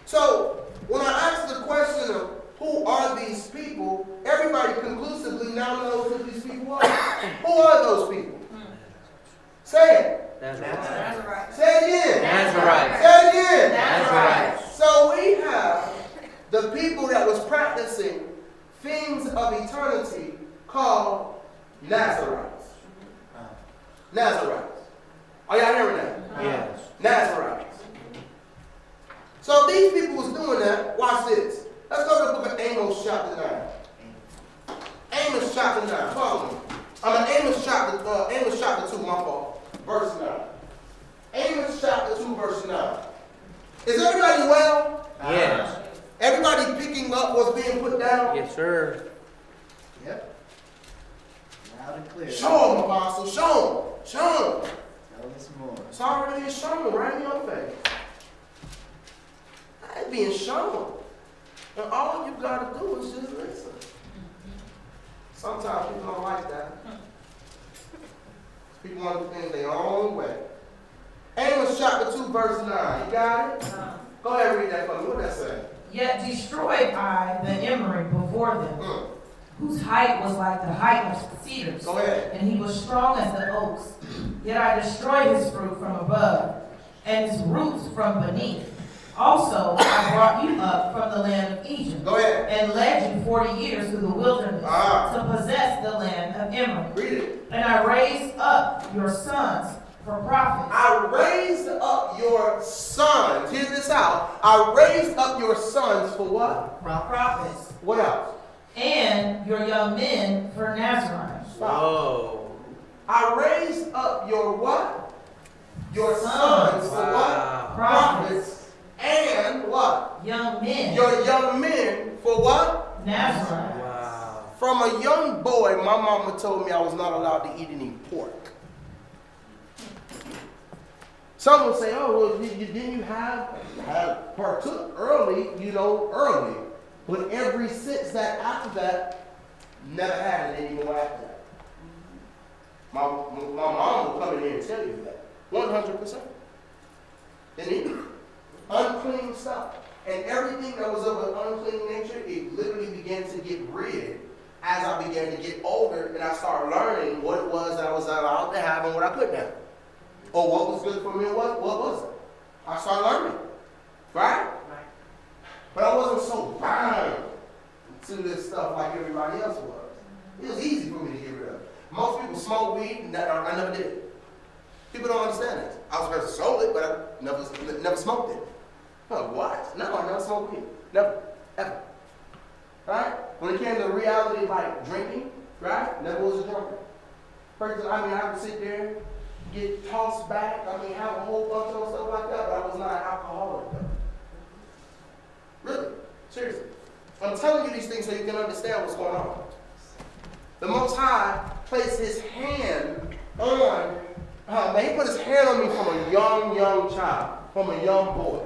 So, when I ask the question of who are these people, everybody conclusively now knows who these people are. Who are those people? Say it. Nazarite. Say it again. Nazarite. Say it again. Nazarite. So we have the people that was practicing things of eternity called Nazarites. Nazarites. Are y'all hearing that? Yes. Nazarites. So these people was doing that. Watch this. Let's go to the book of Amos chapter 9. Amos chapter 9. Follow me. Amos chapter 2, my fault. Verse 9. Amos chapter 2, verse 9. Is everybody well? Yes. Everybody picking up what's being put down? Yes, sir. Yep. Loud and clear. Show them, Apostle. Show them. Show them. Tell us more. It's already being shown right in your face. It's being shown. And all you got to do is just listen. Sometimes people don't like that. People want to do things their own way. Amos chapter 2, verse 9. You got it? Go ahead and read that for me. What that say? Yet destroyed I the emery before them, whose height was like the height of cedars. Go ahead. And he was strong as the oaks. Yet I destroyed his fruit from above, and his roots from beneath. Also I brought you up from the land of Egypt. Go ahead. And led you 40 years through the wilderness to possess the land of Emery. Read it. And I raised up your sons for prophets. I raised up your sons. Hear this out. I raised up your sons for what? Prophets. What else? And your young men for Nazarites. Whoa. I raised up your what? Your sons for what? Prophets. And what? Young men. Your young men for what? Nazarites. Wow. From a young boy, my mama told me I was not allowed to eat any pork. Some will say, oh, well, didn't you have partook early, early. But ever since that, after that, never had it anymore after that. My mom will come in here and tell you that. 100%. Didn't eat it. Unclean stuff. And everything that was of an unclean nature, it literally began to get rid as I began to get older and I started learning what it was that I was allowed to have and what I couldn't have. Or what was good for me and what wasn't. I started learning. Right? But I wasn't so bound to this stuff like everybody else was. It was easy for me to get rid of. Most people smoke weed and I never did it. People don't understand this. I was supposed to sold it, but I never smoked it. Oh, what? No, I never smoked weed. Never. Ever. Right? When it came to the reality of like drinking, right? Never was a drunker. I would sit there, get tossed back, have a whole bunch of stuff like that, but I was not an alcoholic though. Really? Seriously. I'm telling you these things so you can understand what's going on. The Most High placed his hand on, he put his hand on me from a young child, from a young boy.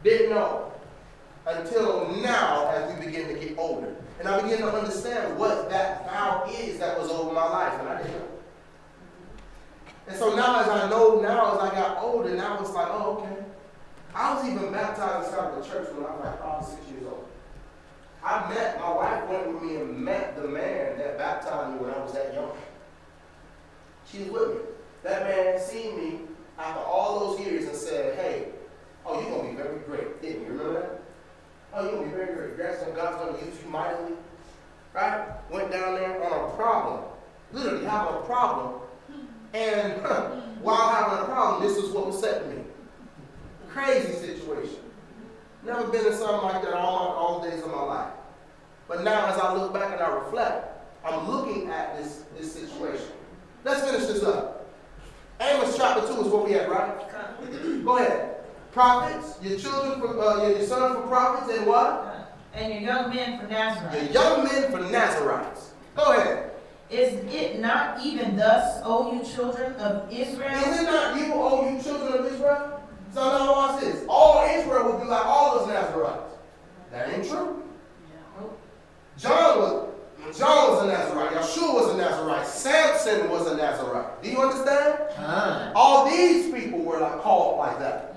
Didn't know until now as we begin to get older. And I begin to understand what that vow is that was over my life, and I didn't know. And so now as I know, now as I got older, now it's like, oh, okay. I was even baptized inside of the church when I was like 5 or 6 years old. My wife went with me and met the man that baptized me when I was that young. She was with me. That man seen me after all those years and said, hey, oh, you're going to be very great, didn't you? Remember that? Oh, you're going to be very great. Grandson, God's going to use you mightily. Right? Went down there on a problem. Literally having a problem. And while having a problem, this is what was said to me. Crazy situation. Never been in something like that all the days of my life. But now as I look back and I reflect, I'm looking at this situation. Let's finish this up. Amos chapter 2 is where we at, right? Go ahead. Prophets, your children, your sons for prophets, and what? And your young men for Nazarites. Your young men for Nazarites. Go ahead. Is it not even thus, O you children of Israel? Is it not you, O you children of Israel? So now watch this. All Israel would be like all those Nazarites. That ain't true. John was a Nazarite. Yeshua was a Nazarite. Samson was a Nazarite. Do you understand? All these people were like called like that.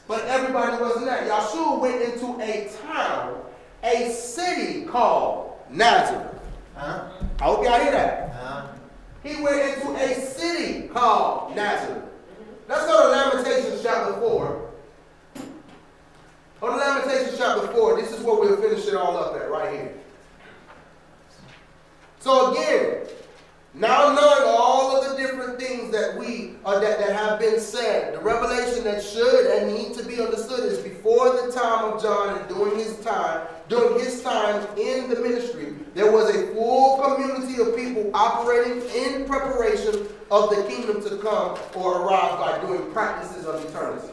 But everybody wasn't that. Yeshua went into a town, a city called Nazareth. I hope y'all hear that. He went into a city called Nazareth. Let's go to Lamentations chapter 4. Go to Lamentations chapter 4. This is where we'll finish it all up at, right here. So again, now knowing all of the different things that that have been said, the revelation that should and need to be understood is before the time of John and during his time in the ministry, there was a full community of people operating in preparation of the kingdom to come or arrive by doing practices of eternity.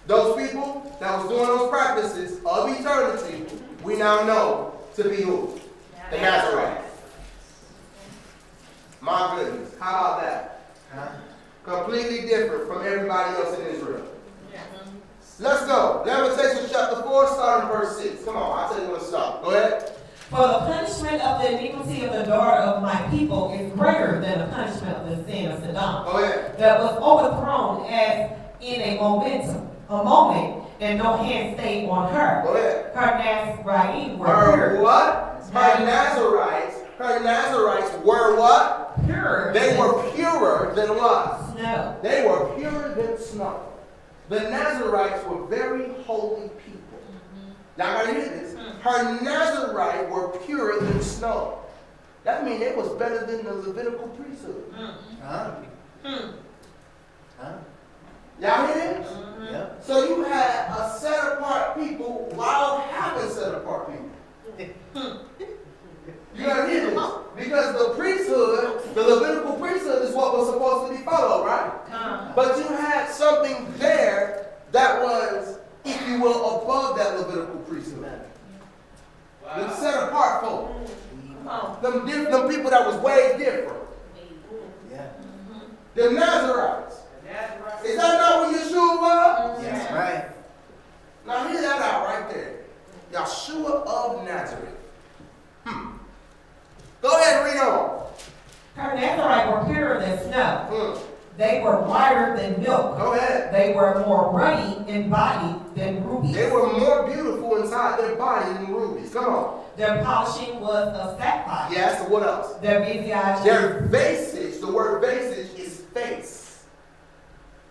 Those people that was doing those practices of eternity, we now know to be who? The Nazarites. My goodness, how about that? Completely different from everybody else in Israel. Let's go. Lamentations chapter 4, starting verse 6. Come on, I'll tell you when to stop. Go ahead. For the punishment of the iniquity of the daughter of my people is greater than the punishment of the sin of Sodom. Go ahead. That was overthrown as in a moment, and no hand stayed on her. Go ahead. Her Nazarite were Her pure. what? Her Nazarites were what? Pure. They were purer than what? Snow. They were purer than snow. The Nazarites were very holy people. Y'all gotta hear this. Her Nazarite were purer than snow. That means they was better than the Levitical priesthood. Huh? Y'all hear this? Yep. So you had a set apart people while having set apart people. You gotta hear this. Because the priesthood, the Levitical priesthood is what was supposed to be followed, right? But you had something there that was, if you will, above that Levitical priesthood. Them set apart folk. Them people that was way different. Yeah. The Nazarites. Is that not what Yeshua was? That's right. Now hear that out right there. Yeshua of Nazareth. Go ahead and read on. Her Nazarite were purer than snow. They were whiter than milk. Go ahead. They were more ruddy in body than rubies. They were more beautiful inside their body than rubies. Come on. Their polishing was of sapphire. Yes, so what else? Their visage. Their visage, the word visage is face.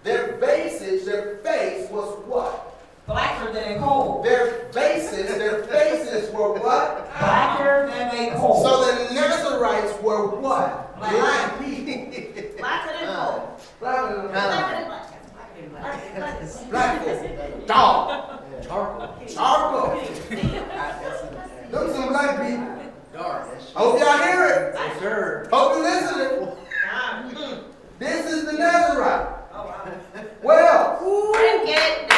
Their visage, their face was what? Blacker than a coal. Their faces were what? Blacker than a coal. So the Nazarites were what? Black people. Blacker than coal. Blacker than Blacker than black. black folk. Dog. Charcoal. Them some black people. Dark. Hope y'all hear it. Yes, sir. Hope you're listening. This is the Nazarite. What else? I didn't get it.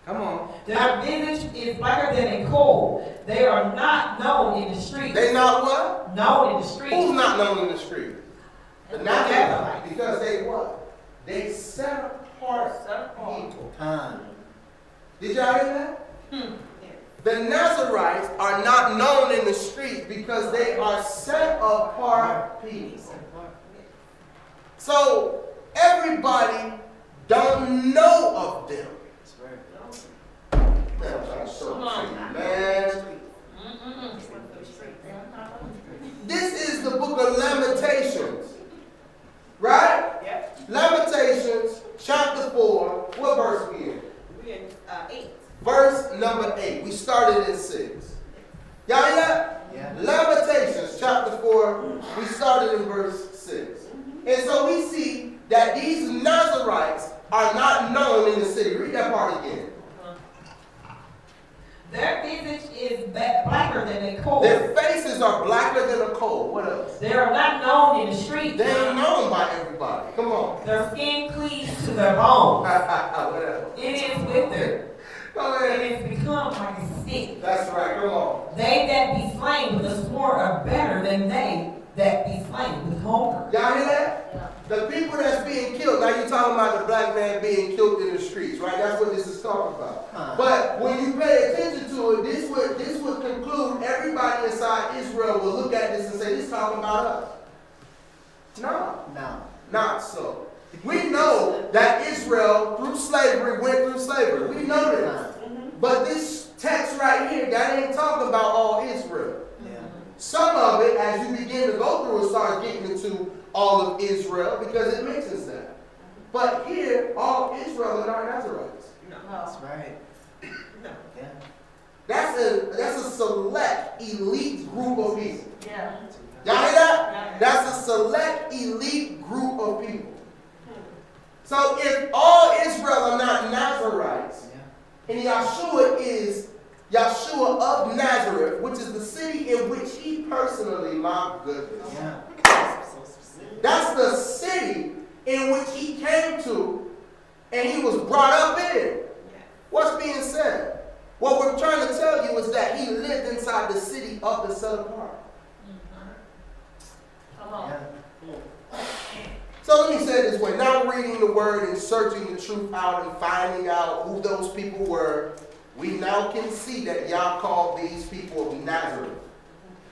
Come on. Their visage is blacker than a coal. They are not known in the street. They not what? Known in the street. Who's not known in the street? The Nazarites. Because they what? They set apart people. Did y'all hear that? The Nazarites are not known in the streets because they are set apart people. So everybody don't know of them. Man, I'm trying to show it to you, man. This is the book of Lamentations. Right? Yep. Lamentations chapter 4. What verse we in? We're in 8. Verse number 8. We started in 6. Y'all hear that? Yeah. Lamentations chapter 4. We started in verse 6. And so we see that these Nazarites are not known in the city. Read that part again. Their visage is blacker than a coal. Their faces are blacker than a coal. What else? They are not known in the street. They ain't known by everybody. Come on. Their skin cleaves to their bones. What else? It is withered. Go ahead. It has become like a stick. That's right. Come on. They that be slain with the sword are better than they that be slain with hunger. Y'all hear that? The people that's being killed. Now you're talking about the black man being killed in the streets, right? That's what this is talking about. But when you pay attention to it, this would conclude everybody inside Israel will look at this and say, this is talking about us. No. Not so. We know that Israel, through slavery, went through slavery. We know this. But this text right here, that ain't talking about all Israel. Some of it, as you begin to go through it, starts getting into all of Israel because it mentions that. But here, all Israel are not Nazarites. That's right. Yeah. That's a select, elite group of people. Yeah. Y'all hear that? That's a select, elite group of people. So if all Israel are not Nazarites, and Yeshua is Yeshua of Nazareth, which is the city in which he personally, my goodness. Yeah. That's the city in which he came to and he was brought up in. What's being said? What we're trying to tell you is that he lived inside the city of the set apart. Come on. So So let me say it this way. Now reading the word and searching the truth out and finding out who those people were, we now can see that Yah called these people of Nazareth.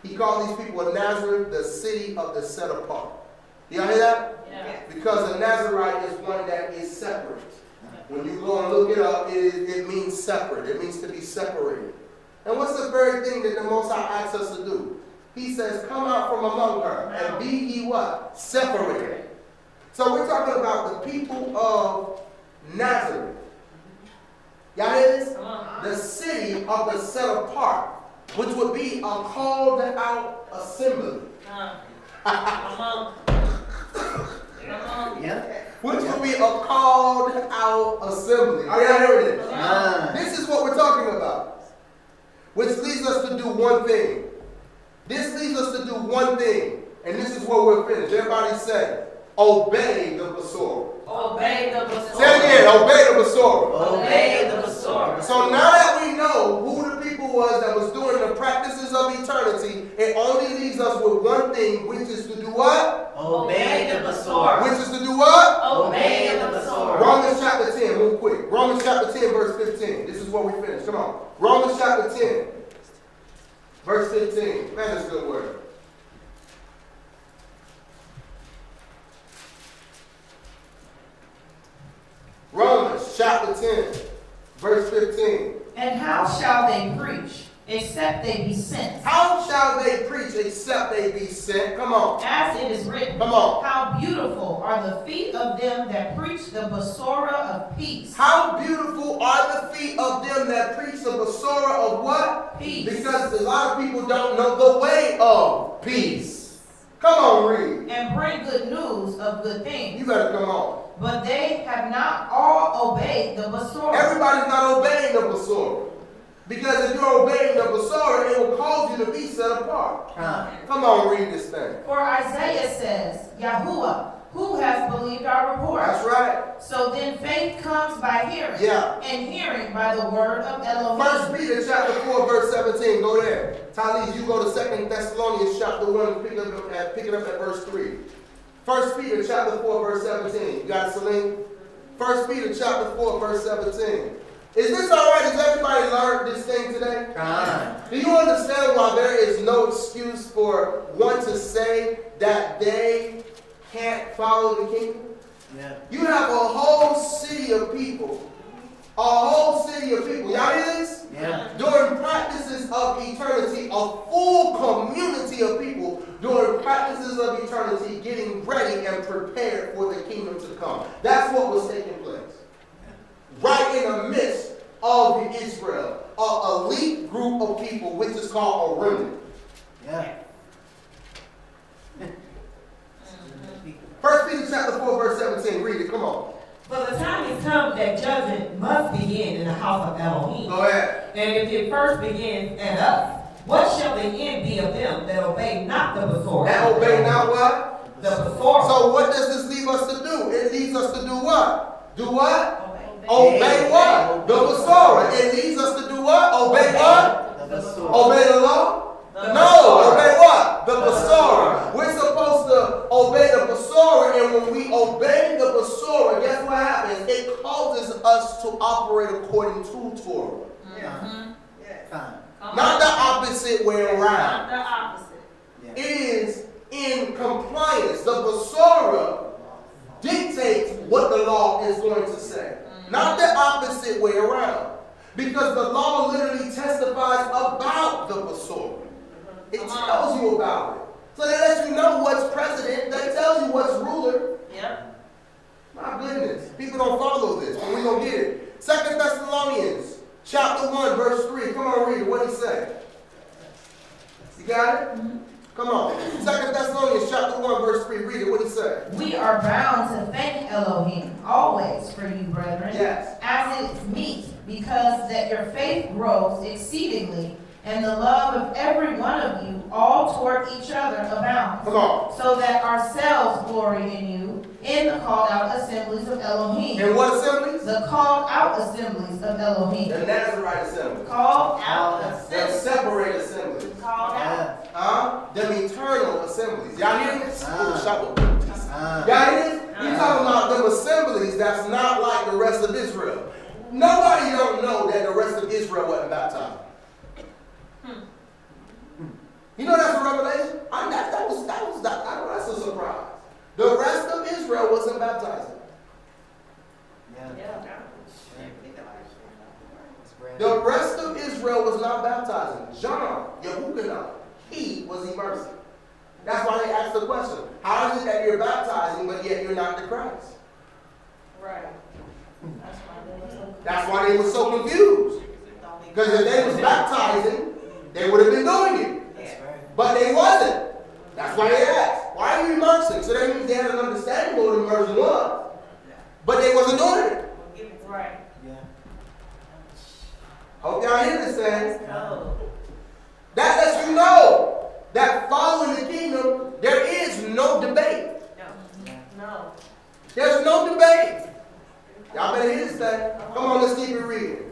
He called these people of Nazareth the city of the set apart. Y'all hear that? Yeah. Because a Nazarite is one that is separate. When you go and look it up, it means separate. It means to be separated. And what's the very thing that the Most High asks us to do? He says, come out from among her and be ye what? Separated. So we're talking about the people of Nazareth. Y'all hear this? The city of the set apart, which would be a called out assembly. Which would be a called out assembly. Are y'all hearing this? This is what we're talking about. Which leads us to do one thing. This leads us to do one thing. And this is where we're finished. Everybody say, obey the Besorah. Obey the Besorah. Say it again, obey the Besorah. Obey the Besorah. So now that we know who the people was that was doing the practices of eternity, it only leaves us with one thing, which is to do what? Obey the Besorah. Which is to do what? Obey the Besorah. Romans chapter 10, real quick. Romans chapter 10, verse 15. This is where we finish. Come on. Romans chapter 10, verse 15. Man, that's a good word. Romans chapter 10, verse 15. And how shall they preach, except they be sent? How shall they preach except they be sent? Come on. As it is written, Come on. how beautiful are the feet of them that preach the Besorah of peace. How beautiful are the feet of them that preach the Besorah of what? Peace. Because a lot of people don't know the way of peace. Come on, read. And bring good news of good things. You better come on. But they have not all obeyed the Besorah. Everybody's not obeying the Besorah. Because if you're obeying the Besorah, it will cause you to be set apart. Come on, read this thing. For Isaiah says, Yahuwah, who has believed our report? That's right. So then faith comes by hearing, Yeah. and hearing by the word of Elohim. 1 Peter chapter 4, verse 17. Go there. Talise, you go to 2 Thessalonians chapter 1 and pick it up at verse 3. 1 Peter chapter 4, verse 17. You got it, Celine? 1 Peter chapter 4, verse 17. Is this all right? Has everybody learned this thing today? Do you understand why there is no excuse for one to say that they can't follow the kingdom? Yeah. You have a whole city of people. A whole city of people. Y'all hear this? Yeah. During practices of eternity, a full community of people during practices of eternity getting ready and prepared for the kingdom to come. That's what was taking place. Right in the midst of Israel, an elite group of people, which is called a remnant. Yeah. 1 Peter chapter 4, verse 17. Read it. Come on. For the time is come that judgment must begin in the house of Elohim. Go ahead. And if it first begins at us, what shall the end be of them that obey not the Besorah? That obey not what? The Besorah. So what does this leave us to do? It leads us to do what? Do what? Obey what? The Besorah. It leads us to do what? Obey what? Obey the law? No. Obey what? The Besorah. We're supposed to obey the Besorah, and when we obey the Besorah, guess what happens? It causes us to operate according to Torah. Mm-hmm. Not the opposite way around. Not the opposite. It is in compliance. The Besorah dictates what the law is going to say. Not the opposite way around. Because the law literally testifies about the Besorah. It tells you about it. So that lets you know what's president. That tells you what's ruler. Yeah. My goodness. People don't follow this, but we're going to get it. 2 Thessalonians chapter 1, verse 3. Come on, read it. What did he say? You got it? Mm-hmm. Come on. 2 Thessalonians chapter 1, verse 3. Read it. What did he say? We are bound to thank Elohim always for you, brethren, Yes. as it is meet, because that your faith grows exceedingly, and the love of every one of you all toward each other abounds. Come on. So that ourselves glory in you in the called out assemblies of Elohim. And what assemblies? The called out assemblies of Elohim. The Nazarite assembly. Called out The assemblies. separate assemblies. Called out. Them eternal assemblies. Y'all hear this? Y'all hear this? talking about them assemblies that's not like the rest of Israel. Nobody don't know that the rest of Israel wasn't baptized. You know that's a revelation? That's a surprise. The rest of Israel wasn't baptized. The rest of Israel was not baptizing. John, Yehukanah, he was immersing. That's why they asked the question, how is it that you're baptizing, but yet you're not the Christ? Right. That's why they were so confused. Because if they was baptizing, they would have been doing it. But they wasn't. That's why they asked, why are you immersing? So that means they had an understanding of what immersion was. But they wasn't doing it. Right. Hope y'all hear this thing. That lets you know that following the kingdom, there is no debate. No. There's no debate. Y'all better hear this thing. Come on, let's keep it reading.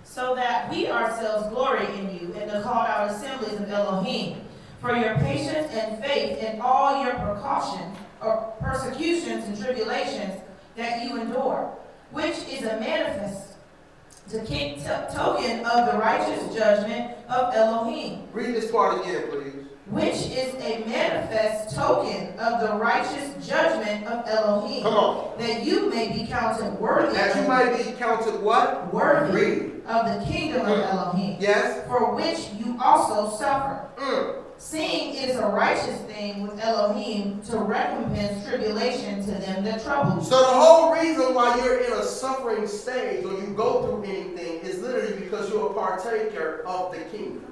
So that we ourselves glory in you in the called out assemblies of Elohim, for your patience and faith in all your precautions or persecutions and tribulations that you endure, which is a manifest token of the righteous judgment of Elohim. Read this part again, please. Which is a manifest token of the righteous judgment of Elohim. Come on. That you may be counted worthy. That you might be counted what? Worthy. Read. Of the kingdom of Elohim. Yes. For which you also suffer. Seeing it is a righteous thing with Elohim to recompense tribulation to them that trouble you. So the whole reason why you're in a suffering stage or you go through anything is literally because you're a partaker of the kingdom.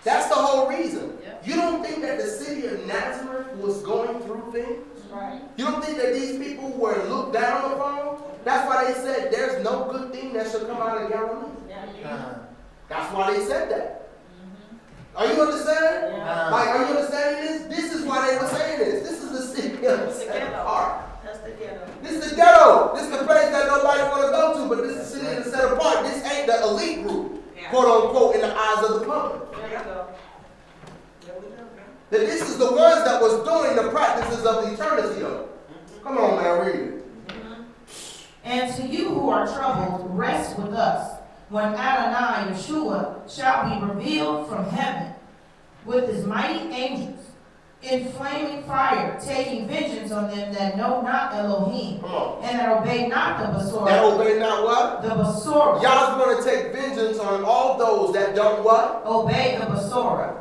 That's the whole reason. You don't think that the city of Nazareth was going through things? Right. You don't think that these people were looked down upon? That's why they said there's no good thing that shall come out of Galilee. That's why they said that. Are you understanding? Like, are you understanding this? This is why they were saying this. This is the city of set apart. That's the ghetto. This is the ghetto. This is the place that nobody want to go to, but this is the city that's set apart. This ain't the elite group, quote unquote, in the eyes of the public. There we go. That this is the ones that was doing the practices of eternity, though. Come on, man, read it. And to you who are troubled, rest with us, when Adonai Yeshua shall be revealed from heaven with his mighty angels in flaming fire, taking vengeance on them that know not Elohim, and that obey not the Besorah. That obey not what? The Besorah. Y'all's going to take vengeance on all those that don't what? Obey the Besorah.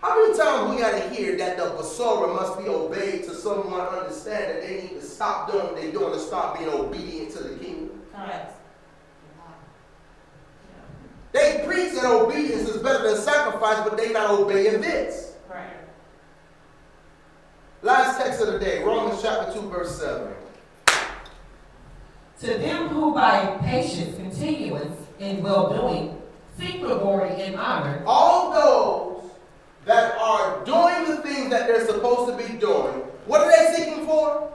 How many times we got to hear that the Besorah must be obeyed to someone understand that they need to stop doing what they're doing and stop being obedient to the kingdom? Yes. They preach that obedience is better than sacrifice, but they not obeying this. Right. Last text of the day, Romans chapter 2, verse 7. To them who by patience continuance in well-doing seek for glory and honor. All those that are doing the things that they're supposed to be doing, what are they seeking for?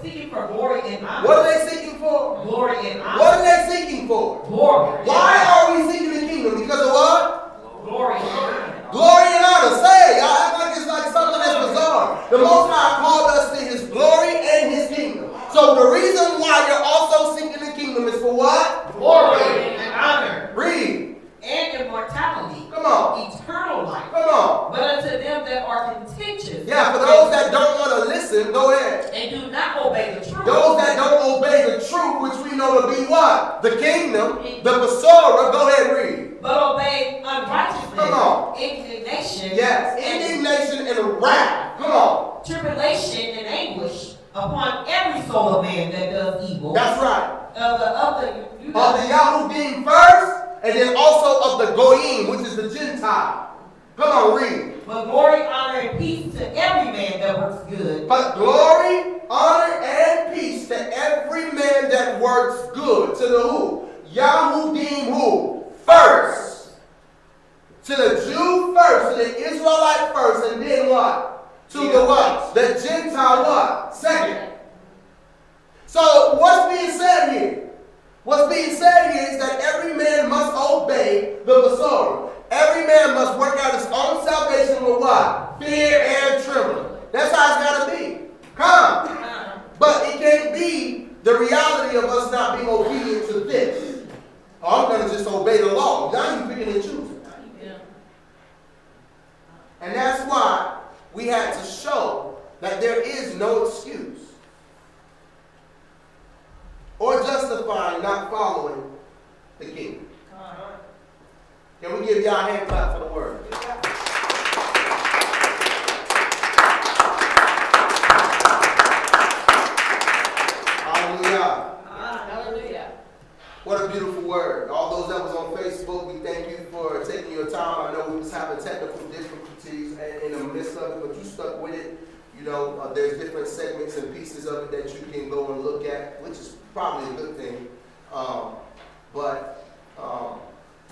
Seeking for glory and honor. What are they seeking for? Glory and honor. What are they seeking for? Glory. Why are we seeking the kingdom? Because of what? Glory and honor. Glory and honor. Say, y'all act like it's like something that's bizarre. The Most High called us to his glory and his kingdom. So the reason why you're also seeking the kingdom is for what? Glory and honor. Read. And immortality. Come on. Eternal life. Come on. But unto them that are contentious. Yeah, for those that don't want to listen, go ahead. And do not obey the truth. Those that don't obey the truth, which we know to be what? The kingdom, the Besorah, go ahead, read. But obey unrighteousness. Come on. Indignation. Yes, indignation and wrath. Come on. Tribulation and anguish upon every soul of man that does evil. That's right. Of the Yahudim first, and then also of the Goyim, which is the Gentile. Come on, read. But glory, honor, and peace to every man that works good. But glory, honor, and peace to every man that works good. To the who? Yahudim who? First. To the Jew first, to the Israelite first, and then what? To the what? The Gentile what? Second. So what's being said here? What's being said here is that every man must obey the Besorah. Every man must work out his own salvation with what? Fear and trembling. That's how it's got to be. But it can't be the reality of us not being obedient to this. Oh, I'm going to just obey the law. Now you're picking and choosing. And that's why we had to show that there is no excuse or justifying not following the king. Can we give y'all a hand clap for the word? Hallelujah. Hallelujah. What a beautiful word. All those that was on Facebook, we thank you for taking your time. I know we was having technical difficulties in the midst of it, but you stuck with it. You know, there's different segments and pieces of it that you can go and look at, which is probably a good thing. But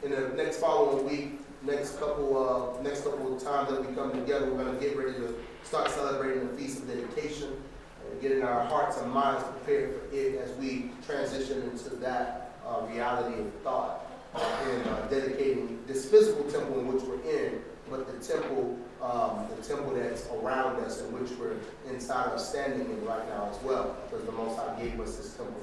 in the next following week, next couple of times that we come together, we're going to get ready to start celebrating the Feast of Dedication and getting our hearts and minds prepared for it as we transition into that reality of thought in dedicating this physical temple in which we're in, but the temple that's around us in which we're inside of standing in right now as well, because the Most High gave us this temple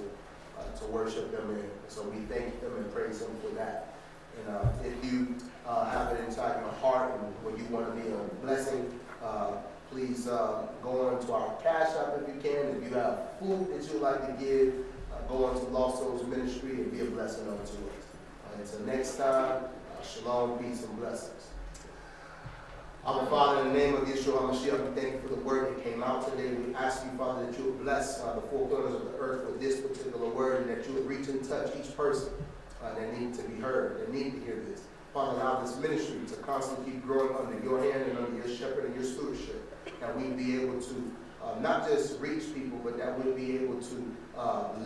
to worship Him in. So we thank Him and praise Him for that. And if you have it inside your heart and when you want to be a blessing, please go on to our Cash App if you can. If you have food that you'd like to give, go on to Lost Souls Ministry and be a blessing unto us. Until next time, shalom, peace, and blessings. Our Father, in the name of Yeshua HaMashiach, we thank you for the word that came out today. We ask you, Father, that you would bless the four corners of the earth with this particular word, and that you would reach and touch each person that need to be heard, that need to hear this. Father, allow this ministry to constantly keep growing under your hand and under your shepherd and your stewardship, that we be able to not just reach people, but that we'll be able to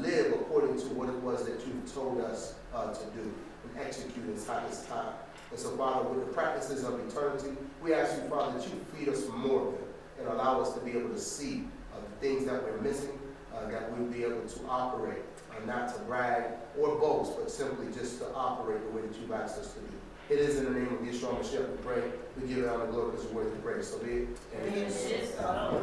live according to what it was that you told us to do and execute inside this time. And so, Father, with the practices of eternity, we ask you, Father, that you feed us more of it and allow us to be able to see the things that we're missing, that we'll be able to operate, not to brag or boast, but simply just to operate the way that you've asked us to do. It is in the name of Yeshua HaMashiach we pray. We give it honor and glory because you're worthy to praise. So be it. Amen.